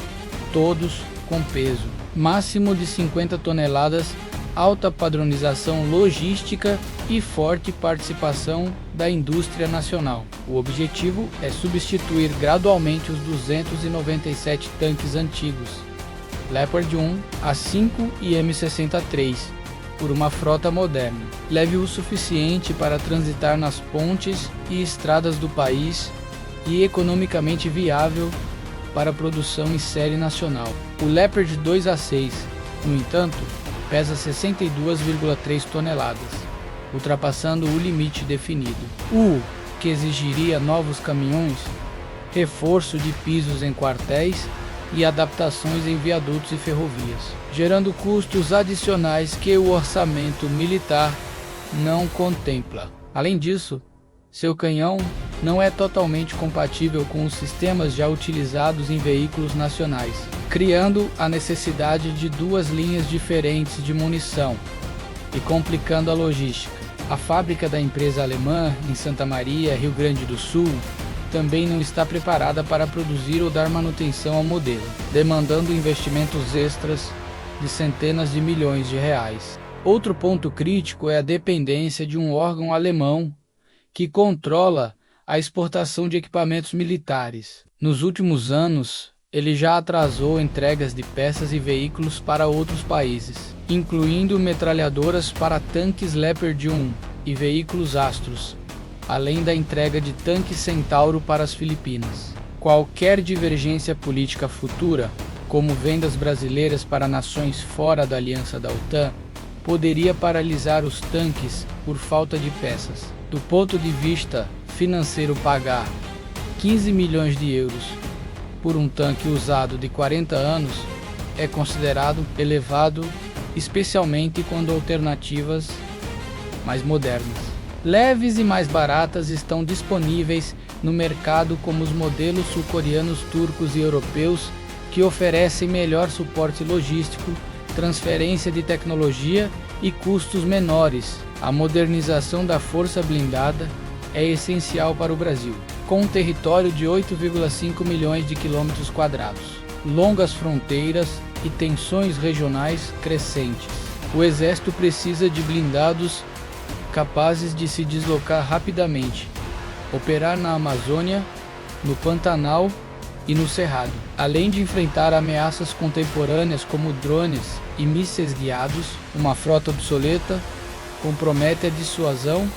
todos com peso máximo de 50 toneladas, alta padronização logística e forte participação da indústria nacional. O objetivo é substituir gradualmente os 297 tanques antigos, Leopard 1 A5 e M63, por uma frota moderna, leve o suficiente para transitar nas pontes e estradas do país e economicamente viável para produção em série nacional. O Leopard 2 A6, no entanto, pesa 62,3 toneladas, ultrapassando o limite definido, o que exigiria novos caminhões, reforço de pisos em quartéis e adaptações em viadutos e ferrovias, gerando custos adicionais que o orçamento militar não contempla. Além disso, seu canhão não é totalmente compatível com os sistemas já utilizados em veículos nacionais, criando a necessidade de 2 linhas diferentes de munição e complicando a logística. A fábrica da empresa alemã em Santa Maria, Rio Grande do Sul, também não está preparada para produzir ou dar manutenção ao modelo, demandando investimentos extras de centenas de milhões de reais. Outro ponto crítico é a dependência de um órgão alemão que controla a exportação de equipamentos militares. Nos últimos anos, ele já atrasou entregas de peças e veículos para outros países, incluindo metralhadoras para tanques Leopard 1 e veículos Astros, além da entrega de tanques Centauro para as Filipinas. Qualquer divergência política futura, como vendas brasileiras para nações fora da aliança da OTAN, poderia paralisar os tanques por falta de peças. Do ponto de vista financeiro, pagar 15 milhões de euros por um tanque usado de 40 anos é considerado elevado, especialmente quando alternativas mais modernas, leves e mais baratas estão disponíveis no mercado, como os modelos sul-coreanos, turcos e europeus, que oferecem melhor suporte logístico, transferência de tecnologia e custos menores. A modernização da força blindada é essencial para o Brasil, com um território de 8,5 milhões de quilômetros quadrados, longas fronteiras e tensões regionais crescentes. O Exército precisa de blindados capazes de se deslocar rapidamente, operar na Amazônia, no Pantanal e no Cerrado, além de enfrentar ameaças contemporâneas como drones e mísseis guiados. Uma frota obsoleta compromete a dissuasão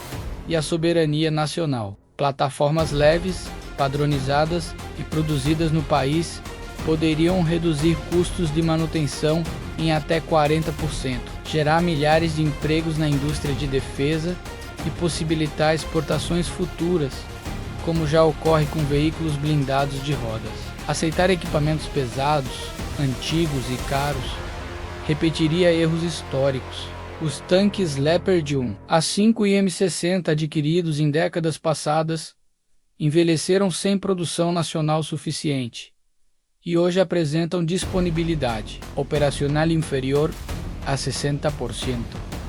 e a soberania nacional. Plataformas leves, padronizadas e produzidas no país poderiam reduzir custos de manutenção em até 40%, gerar milhares de empregos na indústria de defesa e possibilitar exportações futuras, como já ocorre com veículos blindados de rodas. Aceitar equipamentos pesados, antigos e caros repetiria erros históricos. Os tanques Leopard 1, A5 e M60 adquiridos em décadas passadas envelheceram sem produção nacional suficiente e hoje apresentam disponibilidade operacional inferior a 60%.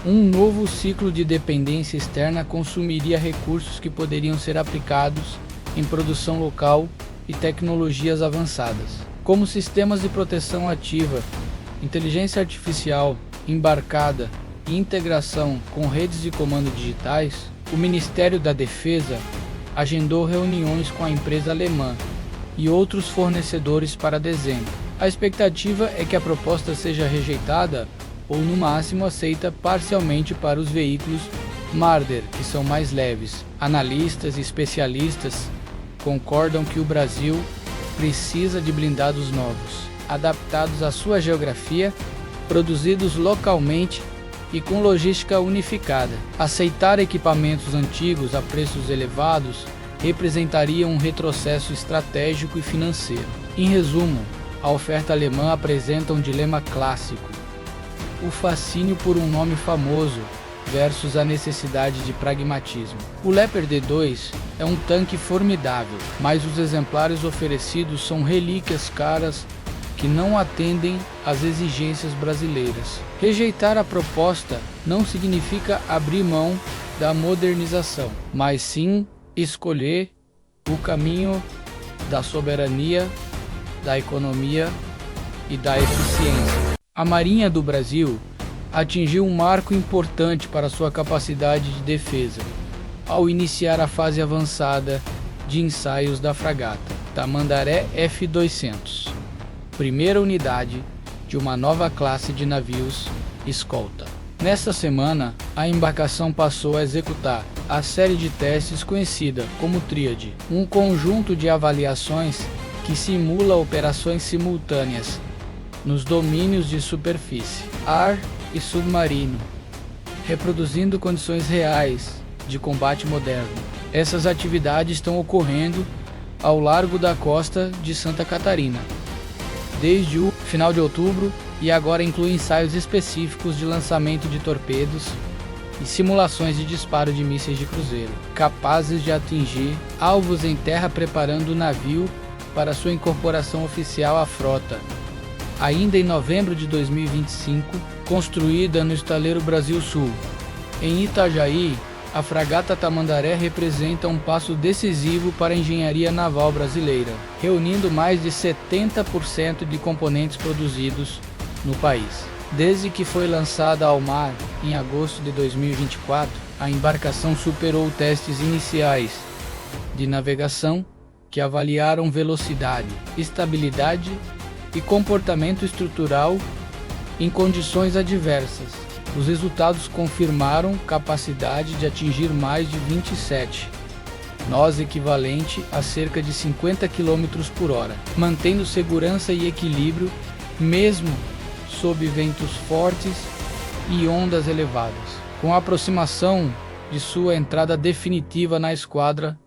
Um novo ciclo de dependência externa consumiria recursos que poderiam ser aplicados em produção local e tecnologias avançadas, como sistemas de proteção ativa, inteligência artificial embarcada e integração com redes de comando digitais. O Ministério da Defesa agendou reuniões com a empresa alemã e outros fornecedores para dezembro. A expectativa é que a proposta seja rejeitada ou, no máximo, aceita parcialmente para os veículos Marder, que são mais leves. Analistas e especialistas concordam que o Brasil precisa de blindados novos, adaptados à sua geografia, produzidos localmente e com logística unificada. Aceitar equipamentos antigos a preços elevados representaria um retrocesso estratégico e financeiro. Em resumo, a oferta alemã apresenta um dilema clássico: o fascínio por um nome famoso versus a necessidade de pragmatismo. O Leopard 2 é um tanque formidável, mas os exemplares oferecidos são relíquias caras que não atendem às exigências brasileiras. Rejeitar a proposta não significa abrir mão da modernização, mas sim escolher o caminho da soberania, da economia e da eficiência. A Marinha do Brasil atingiu um marco importante para sua capacidade de defesa ao iniciar a fase avançada de ensaios da fragata Tamandaré F-200, primeira unidade de uma nova classe de navios escolta. Nesta semana, a embarcação passou a executar a série de testes conhecida como Tríade, um conjunto de avaliações que simula operações simultâneas nos domínios de superfície, ar e submarino, reproduzindo condições reais de combate moderno. Essas atividades estão ocorrendo ao largo da costa de Santa Catarina desde o final de outubro e agora inclui ensaios específicos de lançamento de torpedos e simulações de disparo de mísseis de cruzeiro, capazes de atingir alvos em terra, preparando o navio para sua incorporação oficial à frota. Ainda em novembro de 2025, construída no estaleiro Brasil Sul, em Itajaí, A fragata Tamandaré representa um passo decisivo para a engenharia naval brasileira, reunindo mais de 70% de componentes produzidos no país. Desde que foi lançada ao mar em agosto de 2024, a embarcação superou testes iniciais de navegação que avaliaram velocidade, estabilidade e comportamento estrutural em condições adversas. Os resultados confirmaram capacidade de atingir mais de 27 nós, equivalente a cerca de 50 km por hora, mantendo segurança e equilíbrio mesmo sob ventos fortes e ondas elevadas. Com a aproximação de sua entrada definitiva na esquadra,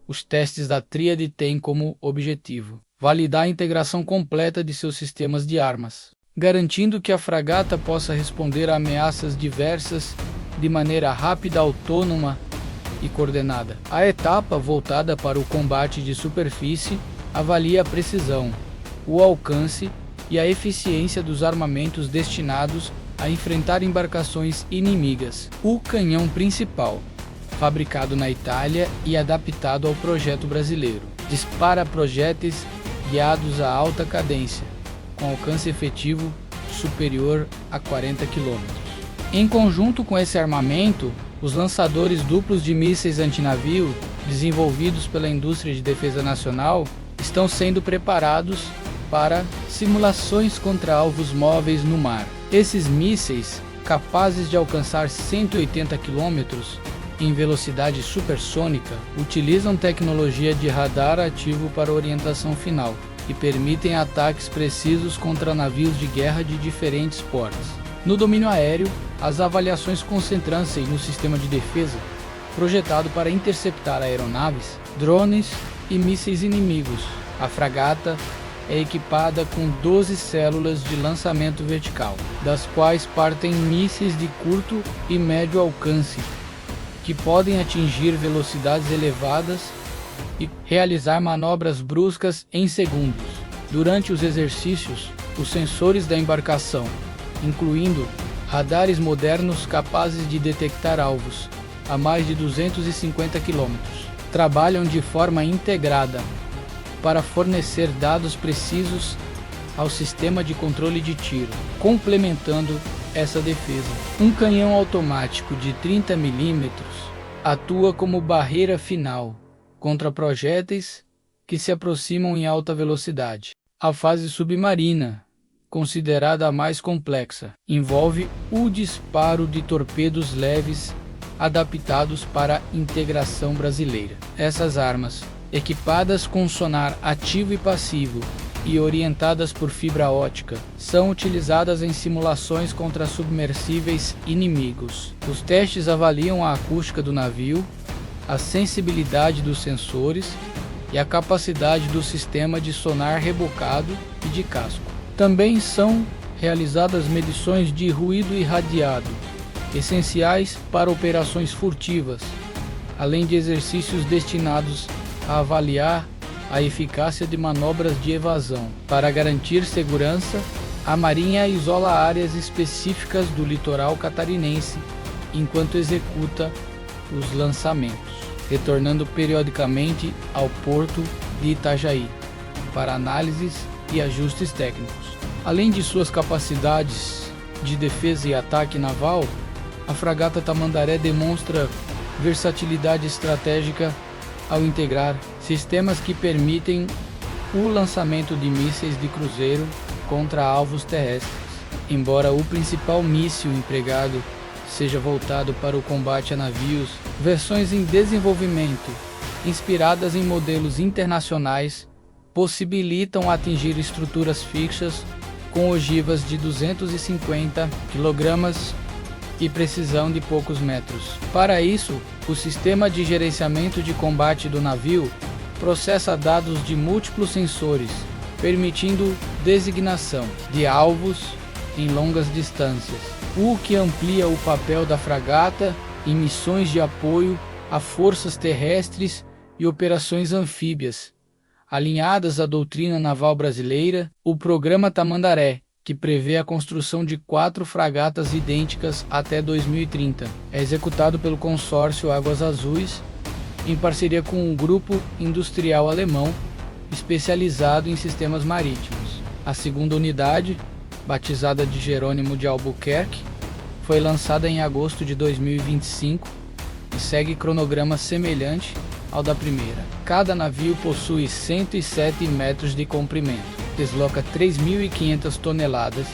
os testes da Tríade têm como objetivo validar a integração completa de seus sistemas de armas, garantindo que a fragata possa responder a ameaças diversas de maneira rápida, autônoma e coordenada. A etapa voltada para o combate de superfície avalia a precisão, o alcance e a eficiência dos armamentos destinados a enfrentar embarcações inimigas. O canhão principal, fabricado na Itália e adaptado ao projeto brasileiro, dispara projéteis guiados a alta cadência, com alcance efetivo superior a 40 km. Em conjunto com esse armamento, os lançadores duplos de mísseis antinavio, desenvolvidos pela indústria de defesa nacional, estão sendo preparados para simulações contra alvos móveis no mar. Esses mísseis, capazes de alcançar 180 km em velocidade supersônica, utilizam tecnologia de radar ativo para orientação final e permitem ataques precisos contra navios de guerra de diferentes portes. No domínio aéreo, as avaliações concentram-se no sistema de defesa, projetado para interceptar aeronaves, drones e mísseis inimigos. A fragata é equipada com 12 células de lançamento vertical, das quais partem mísseis de curto e médio alcance, que podem atingir velocidades elevadas e realizar manobras bruscas em segundos. Durante os exercícios, os sensores da embarcação, incluindo radares modernos capazes de detectar alvos a mais de 250 km, trabalham de forma integrada para fornecer dados precisos ao sistema de controle de tiro, complementando essa defesa. Um canhão automático de 30 mm atua como barreira final contra projéteis que se aproximam em alta velocidade. A fase submarina, considerada a mais complexa, envolve o disparo de torpedos leves adaptados para a integração brasileira. Essas armas, equipadas com sonar ativo e passivo e orientadas por fibra ótica, são utilizadas em simulações contra submersíveis inimigos. Os testes avaliam a acústica do navio, a sensibilidade dos sensores e a capacidade do sistema de sonar rebocado e de casco. Também são realizadas medições de ruído irradiado, essenciais para operações furtivas, além de exercícios destinados a avaliar a eficácia de manobras de evasão. Para garantir segurança, a Marinha isola áreas específicas do litoral catarinense enquanto executa os lançamentos, retornando periodicamente ao porto de Itajaí para análises e ajustes técnicos. Além de suas capacidades de defesa e ataque naval, a fragata Tamandaré demonstra versatilidade estratégica ao integrar sistemas que permitem o lançamento de mísseis de cruzeiro contra alvos terrestres. Embora o principal míssil empregado seja voltado para o combate a navios, versões em desenvolvimento, inspiradas em modelos internacionais, possibilitam atingir estruturas fixas com ogivas de 250 kg e precisão de poucos metros. Para isso, o sistema de gerenciamento de combate do navio processa dados de múltiplos sensores, permitindo designação de alvos em longas distâncias, o que amplia o papel da fragata em missões de apoio a forças terrestres e operações anfíbias. Alinhadas à doutrina naval brasileira, o programa Tamandaré que prevê a construção de 4 fragatas idênticas até 2030. É executado pelo consórcio Águas Azuis, em parceria com um grupo industrial alemão especializado em sistemas marítimos. A segunda unidade, batizada de Jerônimo de Albuquerque, foi lançada em agosto de 2025 e segue cronograma semelhante ao da primeira. Cada navio possui 107 metros de comprimento, desloca 3.500 toneladas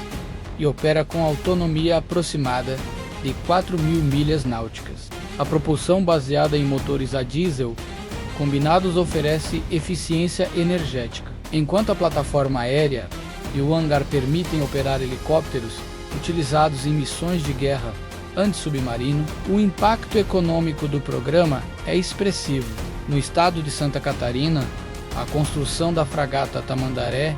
e opera com autonomia aproximada de 4.000 milhas náuticas. A propulsão baseada em motores a diesel combinados oferece eficiência energética, enquanto a plataforma aérea e o hangar permitem operar helicópteros utilizados em missões de guerra antissubmarino. O impacto econômico do programa é expressivo. No estado de Santa Catarina, a construção da fragata Tamandaré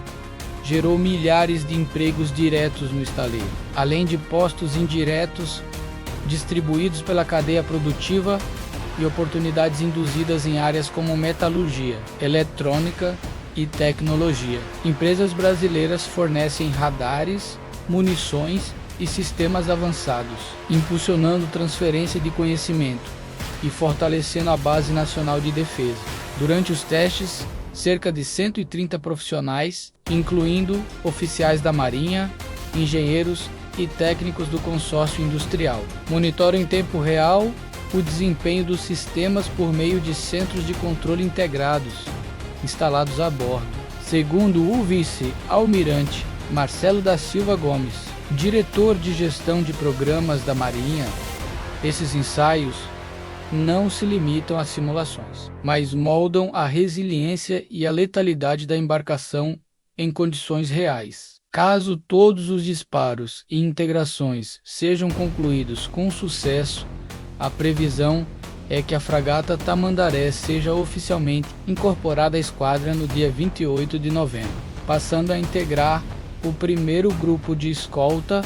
gerou milhares de empregos diretos no estaleiro, além de postos indiretos distribuídos pela cadeia produtiva e oportunidades induzidas em áreas como metalurgia, eletrônica e tecnologia. Empresas brasileiras fornecem radares, munições e sistemas avançados, impulsionando transferência de conhecimento e fortalecendo a Base Nacional de Defesa. Durante os testes, cerca de 130 profissionais, incluindo oficiais da Marinha, engenheiros e técnicos do consórcio industrial, monitoram em tempo real o desempenho dos sistemas por meio de centros de controle integrados instalados a bordo. Segundo o vice-almirante Marcelo da Silva Gomes, diretor de gestão de programas da Marinha, esses ensaios não se limitam a simulações, mas moldam a resiliência e a letalidade da embarcação em condições reais. Caso todos os disparos e integrações sejam concluídos com sucesso, a previsão é que a fragata Tamandaré seja oficialmente incorporada à esquadra no dia 28 de novembro, passando a integrar o primeiro grupo de escolta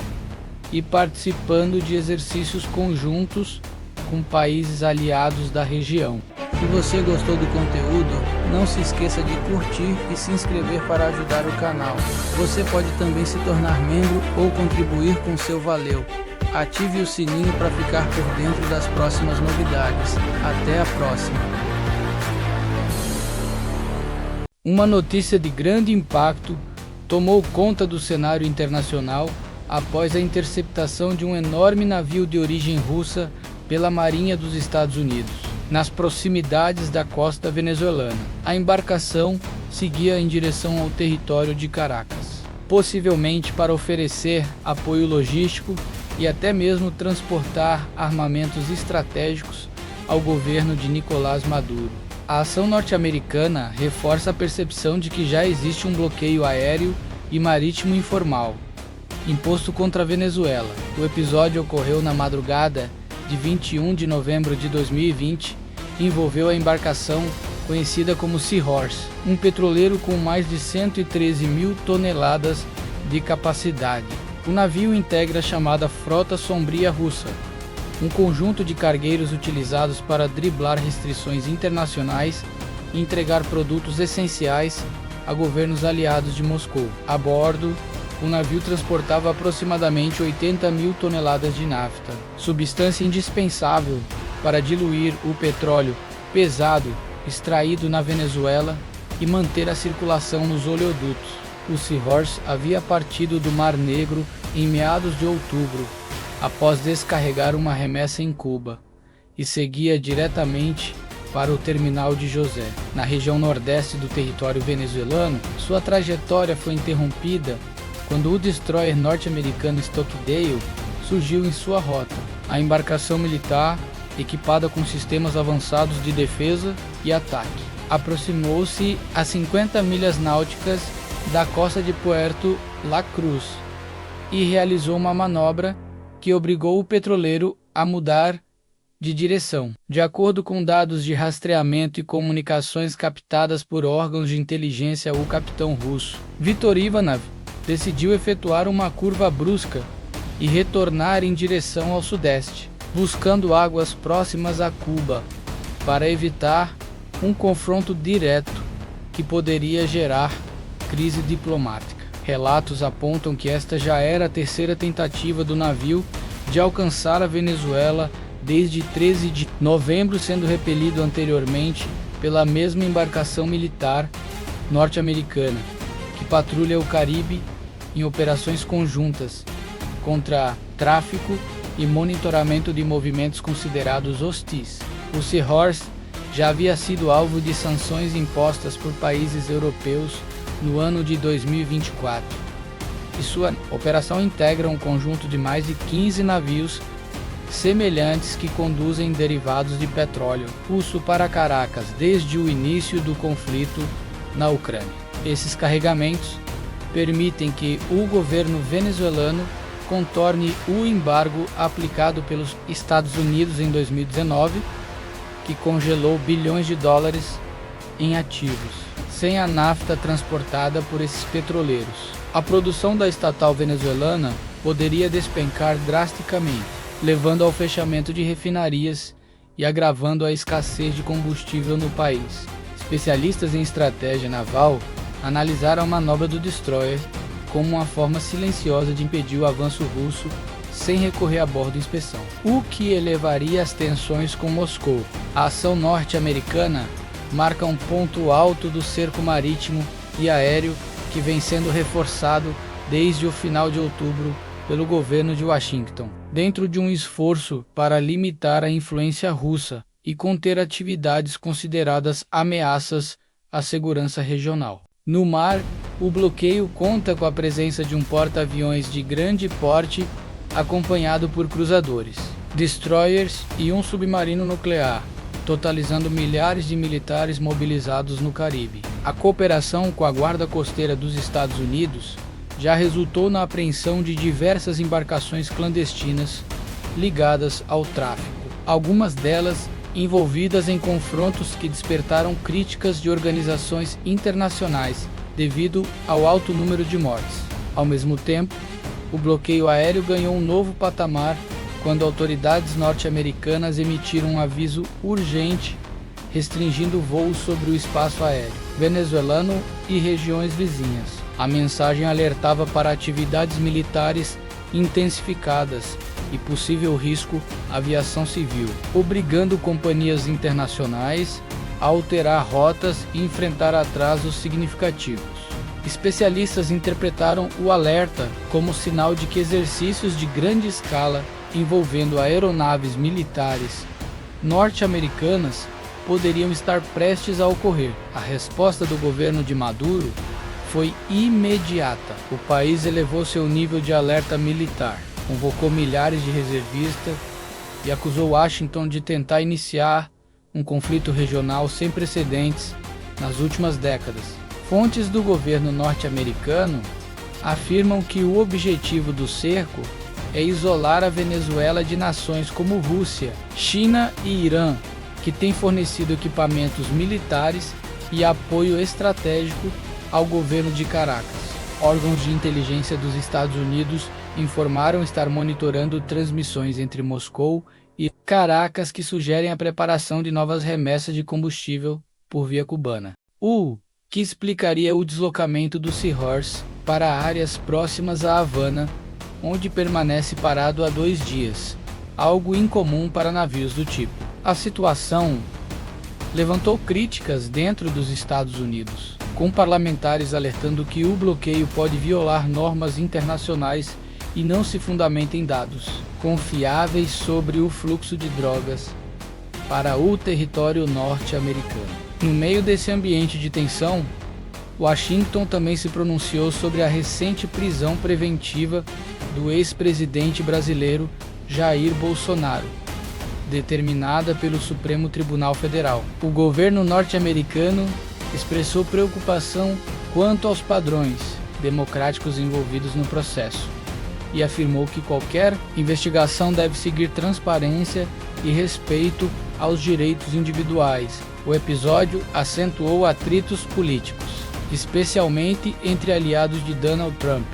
e participando de exercícios conjuntos com países aliados da região. Se você gostou do conteúdo, não se esqueça de curtir e se inscrever para ajudar o canal. Você pode também se tornar membro ou contribuir com seu valeu. Ative o sininho para ficar por dentro das próximas novidades. Até a próxima! Uma notícia de grande impacto tomou conta do cenário internacional após a interceptação de um enorme navio de origem russa pela Marinha dos Estados Unidos, nas proximidades da costa venezuelana. A embarcação seguia em direção ao território de Caracas, possivelmente para oferecer apoio logístico e até mesmo transportar armamentos estratégicos ao governo de Nicolás Maduro. A ação norte-americana reforça a percepção de que já existe um bloqueio aéreo e marítimo informal imposto contra a Venezuela. O episódio ocorreu na madrugada de 21 de novembro de 2020 e envolveu a embarcação conhecida como Seahorse, um petroleiro com mais de 113 mil toneladas de capacidade. O navio integra a chamada Frota Sombria Russa, um conjunto de cargueiros utilizados para driblar restrições internacionais e entregar produtos essenciais a governos aliados de Moscou. A bordo, o navio transportava aproximadamente 80 mil toneladas de nafta, substância indispensável para diluir o petróleo pesado extraído na Venezuela e manter a circulação nos oleodutos. O Seahorse havia partido do Mar Negro em meados de outubro, após descarregar uma remessa em Cuba, e seguia diretamente para o terminal de José, na região nordeste do território venezuelano. Sua trajetória foi interrompida quando o destroyer norte-americano Stockdale surgiu em sua rota. A embarcação militar, equipada com sistemas avançados de defesa e ataque, aproximou-se a 50 milhas náuticas da costa de Puerto La Cruz e realizou uma manobra que obrigou o petroleiro a mudar de direção. De acordo com dados de rastreamento e comunicações captadas por órgãos de inteligência, o capitão russo Viktor Ivanov decidiu efetuar uma curva brusca e retornar em direção ao sudeste, buscando águas próximas a Cuba, para evitar um confronto direto que poderia gerar crise diplomática. Relatos apontam que esta já era a terceira tentativa do navio de alcançar a Venezuela desde 13 de novembro, sendo repelido anteriormente pela mesma embarcação militar norte-americana, que patrulha o Caribe em operações conjuntas contra tráfico e monitoramento de movimentos considerados hostis. O Seahorse já havia sido alvo de sanções impostas por países europeus no ano de 2024, e sua operação integra um conjunto de mais de 15 navios semelhantes que conduzem derivados de petróleo russo para Caracas desde o início do conflito na Ucrânia. Esses carregamentos permitem que o governo venezuelano contorne o embargo aplicado pelos Estados Unidos em 2019, que congelou bilhões de dólares em ativos, sem a nafta transportada por esses petroleiros. A produção da estatal venezuelana poderia despencar drasticamente, levando ao fechamento de refinarias e agravando a escassez de combustível no país. Especialistas em estratégia naval analisaram a manobra do destroyer como uma forma silenciosa de impedir o avanço russo sem recorrer a bordo de inspeção, o que elevaria as tensões com Moscou. A ação norte-americana marca um ponto alto do cerco marítimo e aéreo que vem sendo reforçado desde o final de outubro pelo governo de Washington, dentro de um esforço para limitar a influência russa e conter atividades consideradas ameaças à segurança regional. No mar, o bloqueio conta com a presença de um porta-aviões de grande porte acompanhado por cruzadores, destroyers e um submarino nuclear, totalizando milhares de militares mobilizados no Caribe. A cooperação com a Guarda Costeira dos Estados Unidos já resultou na apreensão de diversas embarcações clandestinas ligadas ao tráfico, algumas delas envolvidas em confrontos que despertaram críticas de organizações internacionais devido ao alto número de mortes. Ao mesmo tempo, o bloqueio aéreo ganhou um novo patamar quando autoridades norte-americanas emitiram um aviso urgente restringindo voos sobre o espaço aéreo venezuelano e regiões vizinhas. A mensagem alertava para atividades militares intensificadas e possível risco à aviação civil, obrigando companhias internacionais a alterar rotas e enfrentar atrasos significativos. Especialistas interpretaram o alerta como sinal de que exercícios de grande escala envolvendo aeronaves militares norte-americanas poderiam estar prestes a ocorrer. A resposta do governo de Maduro foi imediata. O país elevou seu nível de alerta militar, convocou milhares de reservistas e acusou Washington de tentar iniciar um conflito regional sem precedentes nas últimas décadas. Fontes do governo norte-americano afirmam que o objetivo do cerco é isolar a Venezuela de nações como Rússia, China e Irã, que têm fornecido equipamentos militares e apoio estratégico ao governo de Caracas. Órgãos de inteligência dos Estados Unidos informaram estar monitorando transmissões entre Moscou e Caracas que sugerem a preparação de novas remessas de combustível por via cubana, o que explicaria o deslocamento do Seahorse para áreas próximas a Havana, onde permanece parado há 2 dias, algo incomum para navios do tipo. A situação levantou críticas dentro dos Estados Unidos, com parlamentares alertando que o bloqueio pode violar normas internacionais e não se fundamenta em dados confiáveis sobre o fluxo de drogas para o território norte-americano. No meio desse ambiente de tensão, Washington também se pronunciou sobre a recente prisão preventiva do ex-presidente brasileiro Jair Bolsonaro, determinada pelo Supremo Tribunal Federal. O governo norte-americano expressou preocupação quanto aos padrões democráticos envolvidos no processo e afirmou que qualquer investigação deve seguir transparência e respeito aos direitos individuais. O episódio acentuou atritos políticos, especialmente entre aliados de Donald Trump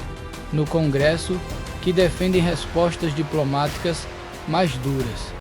no Congresso, que defendem respostas diplomáticas mais duras.